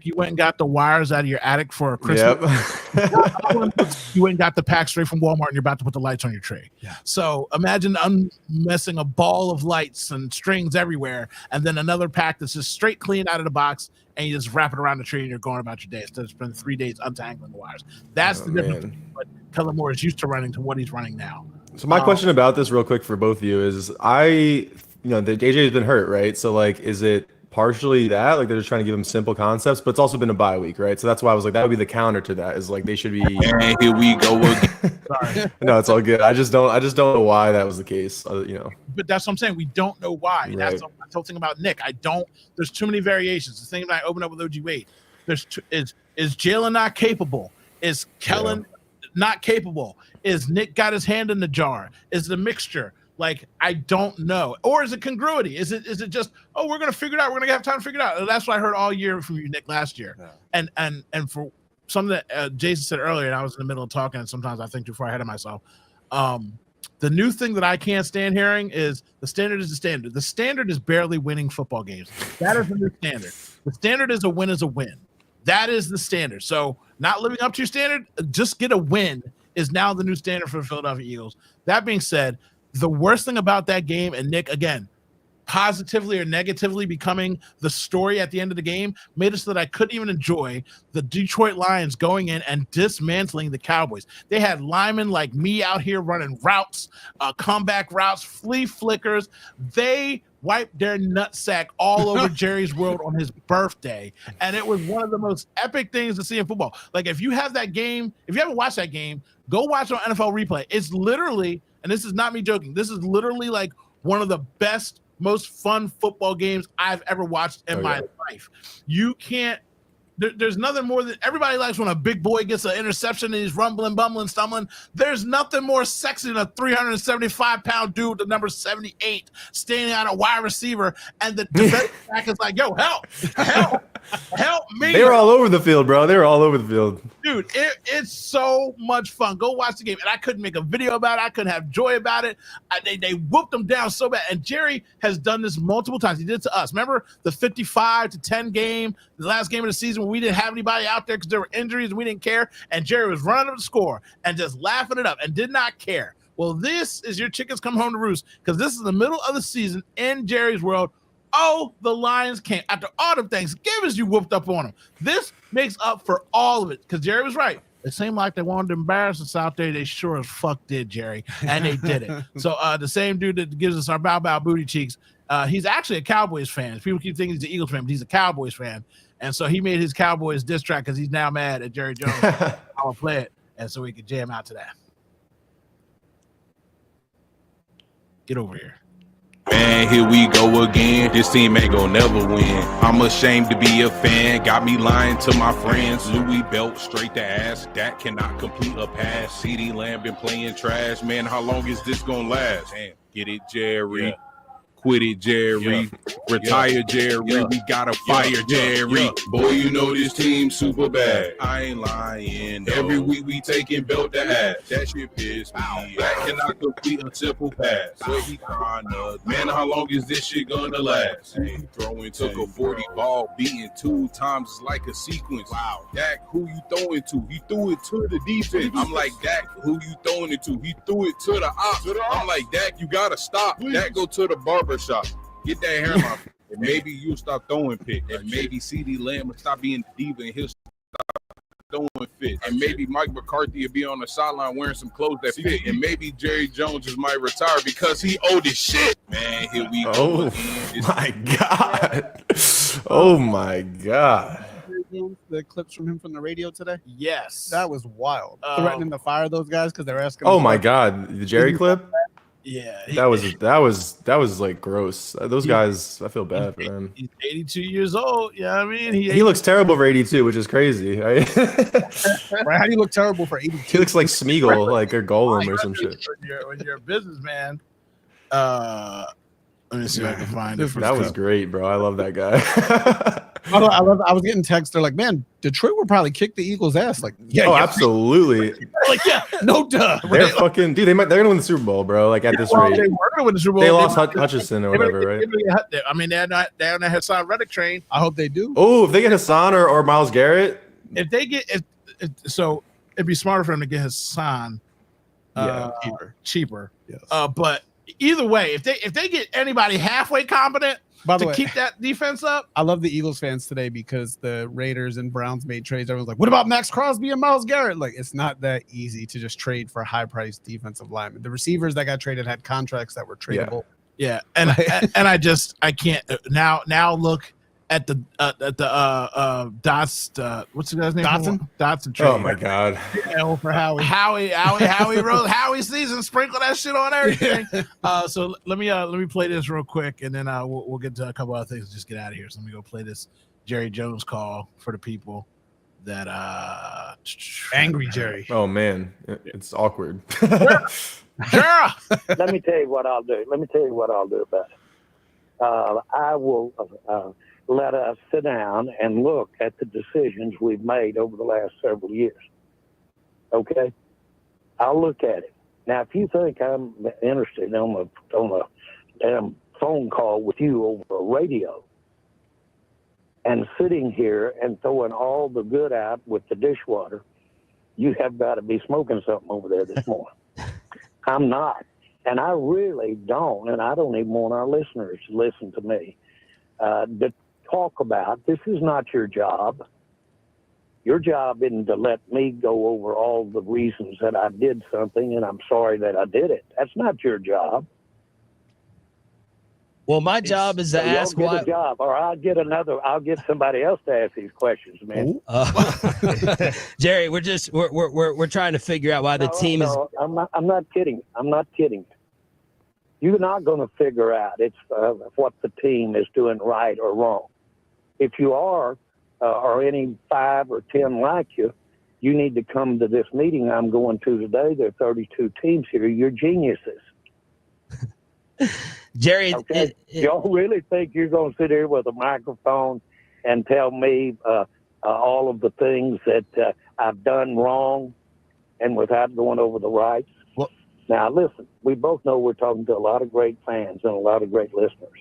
you went and got the wires out of your attic for a Christmas. Yep. You went and got the pack straight from Walmart and you're about to put the lights on your tree. Yeah. So imagine unmessing a ball of lights and strings everywhere, and then another pack that's just straight clean out of the box, and you just wrap it around the tree and you're going about your day instead of spending 3 days untangling the wires. That's the difference between what Kellen Moore is used to running to what he's running now. So my question about this real quick for both of you is the AJ's been hurt, right? So like, is it partially that, like they're just trying to give him simple concepts, but it's also been a bye week, right? So that's why I was like, that would be the counter to that, is like they should be. And here we go again. Sorry. No, it's all good. I just don't know why that was the case, But that's what I'm saying. We don't know why. Right. That's the whole thing about Nick. There's too many variations. The thing that I opened up with OG Wade. Is Jalen not capable? Is Kellen not capable? Is Nick got his hand in the jar? Is it a mixture? Like, I don't know. Or is it congruity? Is it just, oh, we're going to figure it out. We're going to have time to figure it out. That's what I heard all year from you, Nick, last year. Yeah. And for something that Jason said earlier, and I was in the middle of talking, and sometimes I think too far ahead of myself. The new thing that I can't stand hearing is the standard is the standard. The standard is barely winning football games. That is the new standard. The standard is a win. That is the standard. So not living up to your standard, just get a win is now the new standard for the Philadelphia Eagles. That being said, the worst thing about that game, and Nick, again, positively or negatively becoming the story at the end of the game, made it so that I couldn't even enjoy the Detroit Lions going in and dismantling the Cowboys. They had linemen like me out here running routes, comeback routes, flea flickers. They wiped their nutsack all over Jerry's World on his birthday. And it was one of the most epic things to see in football. Like, if you have that game, if you haven't watched that game, go watch it on NFL Replay. It's literally, and this is not me joking, this is literally like one of the best, most fun football games I've ever watched in my life. You can't, there's nothing more than, everybody likes when a big boy gets an interception and he's rumbling, bumbling, stumbling. There's nothing more sexy than a 375-pound dude, the number 78, standing on a wide receiver, and the defensive back is like, yo, help me. They were all over the field, bro. They were all over the field. Dude, it's so much fun. Go watch the game. And I couldn't make a video about it. I couldn't have joy about it. They whooped them down so bad. And Jerry has done this multiple times. He did it to us. Remember the 55-10 game, the last game of the season when we didn't have anybody out there because there were injuries and we didn't care. And Jerry was running up the score and just laughing it up and did not care. Well, this is your chickens come home to roost, because this is the middle of the season in Jerry's world. Oh, the Lions came after all the Thanksgivings you whooped up on them. This makes up for all of it, because Jerry was right. It seemed like they wanted to embarrass us out there. They sure as fuck did, Jerry, and they did it. So the same dude that gives us our bow booty cheeks, he's actually a Cowboys fan. People keep thinking he's an Eagles fan, but he's a Cowboys fan. And so he made his Cowboys diss track because he's now mad at Jerry Jones. I'll play it, and so we could jam out to that. Get over here. Man, here we go again. This team ain't gonna never win. I'm ashamed to be a fan. Got me lying to my friends. Louis belt straight to ass. Dak cannot complete a pass. CD Lamb been playing trash. Man, how long is this gonna last? Damn. Get it, Jerry. Yeah. Quit it, Jerry. Retire, Jerry. We gotta fire Jerry. Boy, you know this team super bad. I ain't lying. Every week we taking belt to ass. That shit pissed me. That cannot complete a simple pass. So he crying up. Man, how long is this shit gonna last? Throwing took a 40 ball, beating 2 times is like a sequence. Wow. Dak, who you throwing to? He threw it to the defense. I'm like, Dak, who you throwing it to? He threw it to the ops. I'm like, Dak, you gotta stop. Dak, go to the barber shop. Get that hairline. And maybe you'll stop throwing pick. And maybe CD Lamb will stop being the diva and he'll stop throwing fit. And maybe Mike McCarthy will be on the sideline wearing some clothes that fit. And maybe Jerry Jones just might retire because he old as shit. Man, here we go. Oh my God. Oh my God. the clips from him from the radio today? Yes. That was wild. Threatening to fire those guys because they're asking. Oh my God, the Jerry clip. Yeah, That was like gross. Those guys, I feel bad for them. He's 82 years old. Yeah, I mean, He looks terrible for 82, which is crazy. Right? Right? How do you look terrible for 82? He looks like Smeagol, like a golem or some shit. When you're a businessman, let me see if I can find it. That was great, bro. I love that guy. I was getting texts. They're like, man, Detroit will probably kick the Eagles' ass. Like, yeah, absolutely. Like, yeah, no duh. They're fucking dude. They're gonna win the Super Bowl, bro. Like at this rate, they were gonna win the Super Bowl. They lost Hutchinson or whatever, right? I mean, they're on the Hassan Reddick train. I hope they do. Oh, if they get Hassan or Myles Garrett, if they get so it'd be smarter for them to get Hassan, cheaper. Yes. But either way, if they get anybody halfway competent to keep that defense up. I love the Eagles fans today because the Raiders and Browns made trades. Everyone's like, what about Max Crosby and Myles Garrett? Like, it's not that easy to just trade for high-priced defensive linemen. The receivers that got traded had contracts that were tradable. Yeah. And I can't now look at the Dots what's the guy's name? Dotson trade. Oh my God. L for Howie. Howie wrote Howie season, sprinkle that shit on everything. So let me play this real quick, and then we'll get to a couple other things and just get out of here. So let me go play this Jerry Jones call for the people that Angry Jerry. Oh man, it's awkward. Jerry. Let me tell you what I'll do. About it. I will let us sit down and look at the decisions we've made over the last several years. Okay? I'll look at it. Now, if you think I'm interested on a damn phone call with you over a radio and sitting here and throwing all the good out with the dishwater, you have got to be smoking something over there this morning. I'm not. And I really don't, and I don't even want our listeners to listen to me, to talk about, this is not your job. Your job isn't to let me go over all the reasons that I did something and I'm sorry that I did it. That's not your job. Well, my job is to ask why. A job, or I'll get somebody else to ask these questions, man. Jerry, we're trying to figure out why the team is. I'm not kidding. I'm not kidding. You're not going to figure out what the team is doing right or wrong. If you are, or any 5 or 10 like you, you need to come to this meeting I'm going to today. There are 32 teams here. You're geniuses. Jerry, okay? Y'all really think you're going to sit here with a microphone and tell me all of the things that I've done wrong and without going over the rights? Well, now, listen, we both know we're talking to a lot of great fans and a lot of great listeners.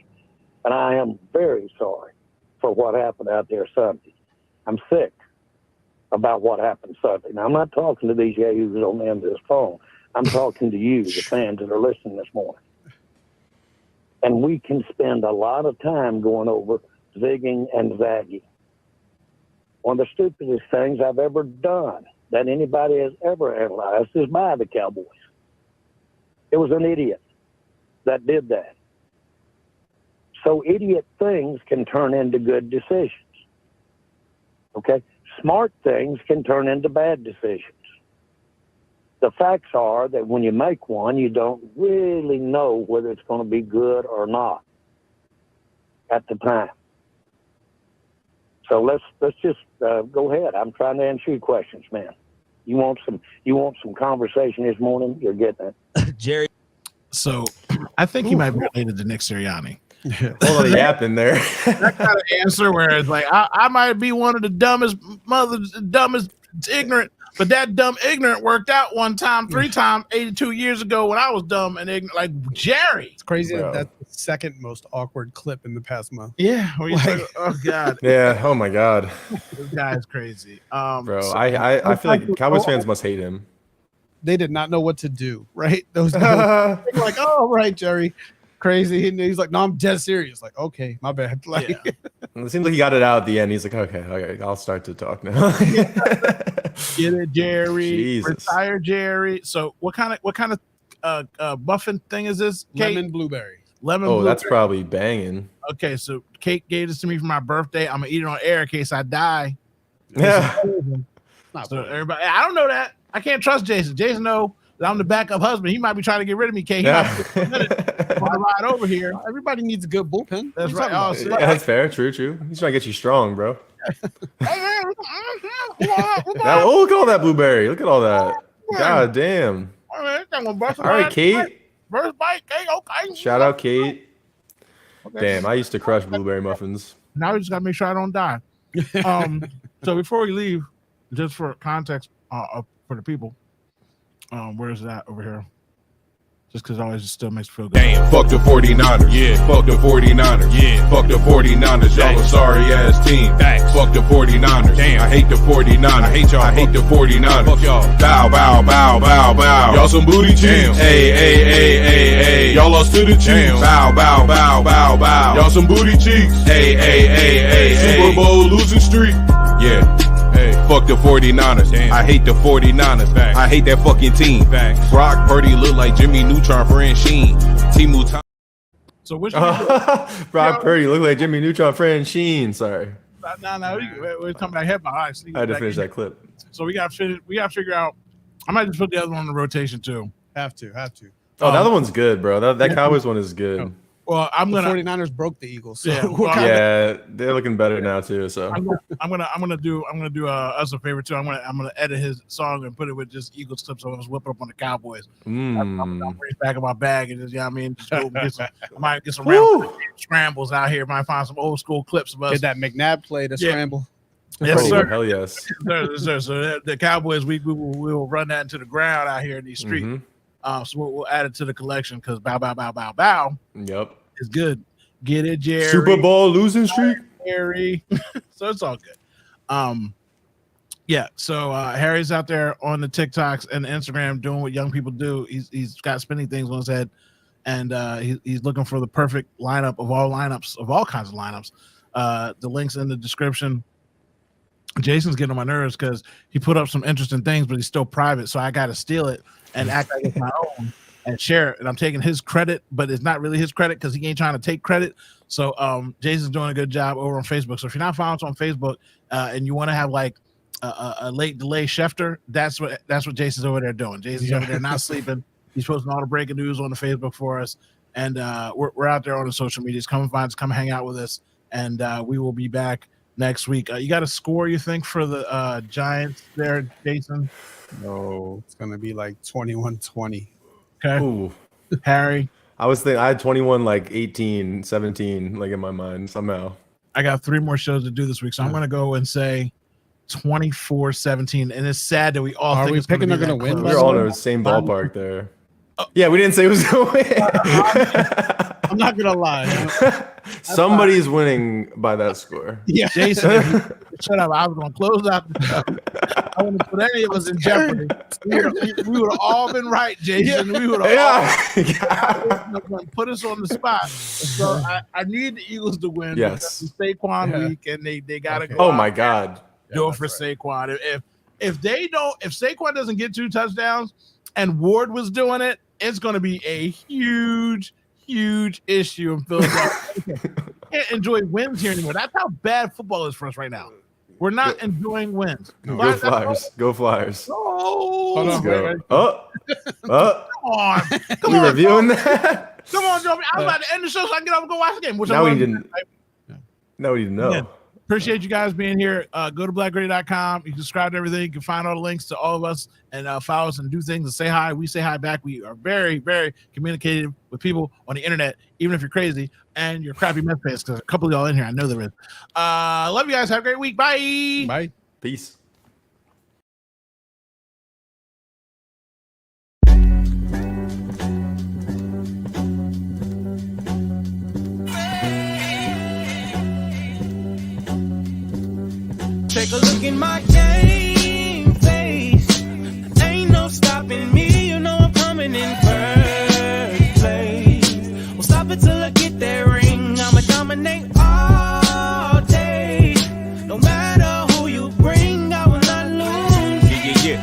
And I am very sorry for what happened out there Sunday. I'm sick about what happened Sunday. Now, I'm not talking to these yahoos on the end of this phone. I'm talking to you, the fans that are listening this morning. And we can spend a lot of time going over zigging and zagging. One of the stupidest things I've ever done that anybody has ever analyzed is by the Cowboys. It was an idiot that did that. So idiot things can turn into good decisions. Okay? Smart things can turn into bad decisions. The facts are that when you make one, you don't really know whether it's going to be good or not at the time. So let's just go ahead. I'm trying to answer your questions, man. You want some conversation this morning? You're getting it. Jerry. So I think he might be related to Nick Sirianni. Hold on, a yap in there. That kind of answer where it's like, I might be one of the dumbest ignorant, but that dumb ignorant worked out one time, 3 times, 82 years ago when I was dumb and ignorant. Like Jerry. It's crazy that that's the second most awkward clip in the past month. Yeah. Oh God. Yeah. Oh my God. This guy is crazy. Bro, so, I feel like Cowboys fans must hate him. They did not know what to do, right? Those they were like, oh, right, Jerry. Crazy. And he's like, no, I'm dead serious. Like, okay, my bad. Like, yeah. It seems like he got it out at the end. He's like, okay, I'll start to talk now. Get it, Jerry. Jesus. Retire, Jerry. So what kind of muffin thing is this? Kate? Lemon blueberry. Blueberry. That's probably banging. Okay, so Kate gave this to me for my birthday. I'm gonna eat it on air in case I die. Yeah. So everybody, I don't know that. I can't trust Jason. Jason know that I'm the backup husband. He might be trying to get rid of me. He might be a minute on the ride over here. Everybody needs a good bullpen. That's right. Yeah, that's fair. True. He's trying to get you strong, bro. Now, look at all that blueberry. Look at all that. God damn. All right, Kate. First bite, Kate. Okay. Shout out, Kate. Damn, I used to crush blueberry muffins. Now we just gotta make sure I don't die. So before we leave, just for context for the people, where is that over here? Just because it always still makes me feel good. Damn, fuck the 49ers. Yeah, fuck the 49ers. Yeah, fuck the 49ers. Y'all a sorry ass team. Thanks. Fuck the 49ers. Damn, I hate the 49ers. I hate y'all. I hate the 49ers. Fuck y'all. Bow, bow, bow, bow, bow. Y'all some booty cheeks. Hey, hey, hey, hey, hey. Y'all lost to the Chiefs. Bow, bow, bow, bow, bow. Y'all some booty cheeks. Hey, hey, hey, hey, hey. Super Bowl losing streak. Yeah. Hey, fuck the 49ers. Damn. I hate the 49ers. Facts. I hate that fucking team. Facts. Brock Purdy look like Jimmy Neutron, Fran Sheen. Timu. So which Brock Purdy look like Jimmy Neutron, Fran Sheen. Sorry. No, we're coming back headline. I had to finish that clip. So we got to figure out. I might just put the other one in the rotation too. Have to. Oh, the other one's good, bro. That Cowboys one is good. Well, the 49ers broke the Eagles. So yeah, they're looking better now too. So I'm gonna do us a favor too. I'm gonna edit his song and put it with just Eagles clips. So I was whipping up on the Cowboys. I'm gonna reach back in my bag and just just go get some random scrambles out here. Might find some old school clips of us. Get that McNabb play to scramble. Yes, sir. Hell yes. Yes, sir. So the Cowboys, we will run that into the ground out here in these streets. So we'll add it to the collection because bow, bow, bow, bow, bow. Yep. It's good. Get it, Jerry. Super Bowl losing streak. Harry. So it's all good. Yeah. So Harry's out there on the TikToks and the Instagram doing what young people do. He's got spinning things on his head, and he's looking for the perfect lineup of all kinds of lineups. The link's in the description. Jason's getting on my nerves because he put up some interesting things, but he's still private, so I got to steal it and act like it's my own and share it. And I'm taking his credit, but it's not really his credit because he ain't trying to take credit. So Jason's doing a good job over on Facebook. So if you're not following us on Facebook and you want to have like a late delay Schefter, that's what Jason's over there doing. Jason's over there not sleeping. He's posting all the breaking news on the Facebook for us, and we're out there on the social medias. Come and find us, come hang out with us, and we will be back next week. You got a score you think for the Giants there, Jason? No, it's gonna be like 21-20. Okay. Ooh. Harry? I had 21, like 18, 17, like in my mind somehow. I got 3 more shows to do this week, so I'm going to go and say 24-17. And it's sad that we all think they're going to win. We're all in the same ballpark there. Yeah, we didn't say it was going to win. I'm not going to lie. Somebody's winning by that score. Yeah. Jason, shut up. I was going to close out the show. I wouldn't put any of us in jeopardy. We would have all been right, Jason. We would have all put us on the spot. So I need the Eagles to win. Yes. It's Saquon week, and they got to go. Oh my God. Do it for Saquon. If Saquon doesn't get 2 touchdowns and Ward was doing it, it's going to be a huge issue in Philadelphia. Can't enjoy wins here anymore. That's how bad football is for us right now. We're not enjoying wins. Go Flyers. Go Flyers. Oh, let's go. Come on. Come on, reviewing that? Come on, Joe. I'm about to end the show so I can get up and go watch the game. Now we didn't know. Yeah. Appreciate you guys being here. Go to blackgrady.com. You can subscribe to everything. You can find all the links to all of us and follow us and do things and say hi. We say hi back. We are very, very communicative with people on the internet, even if you're crazy and you're crappy Mets fans, because a couple of y'all in here, I know there is. Love you guys. Have a great week. Bye. Bye. Peace. Take a look in my game face. Ain't no stopping me. You know I'm coming in first place. Well, stop it till I get that ring. I'ma dominate all day. No matter who you bring, I will not lose. Yeah.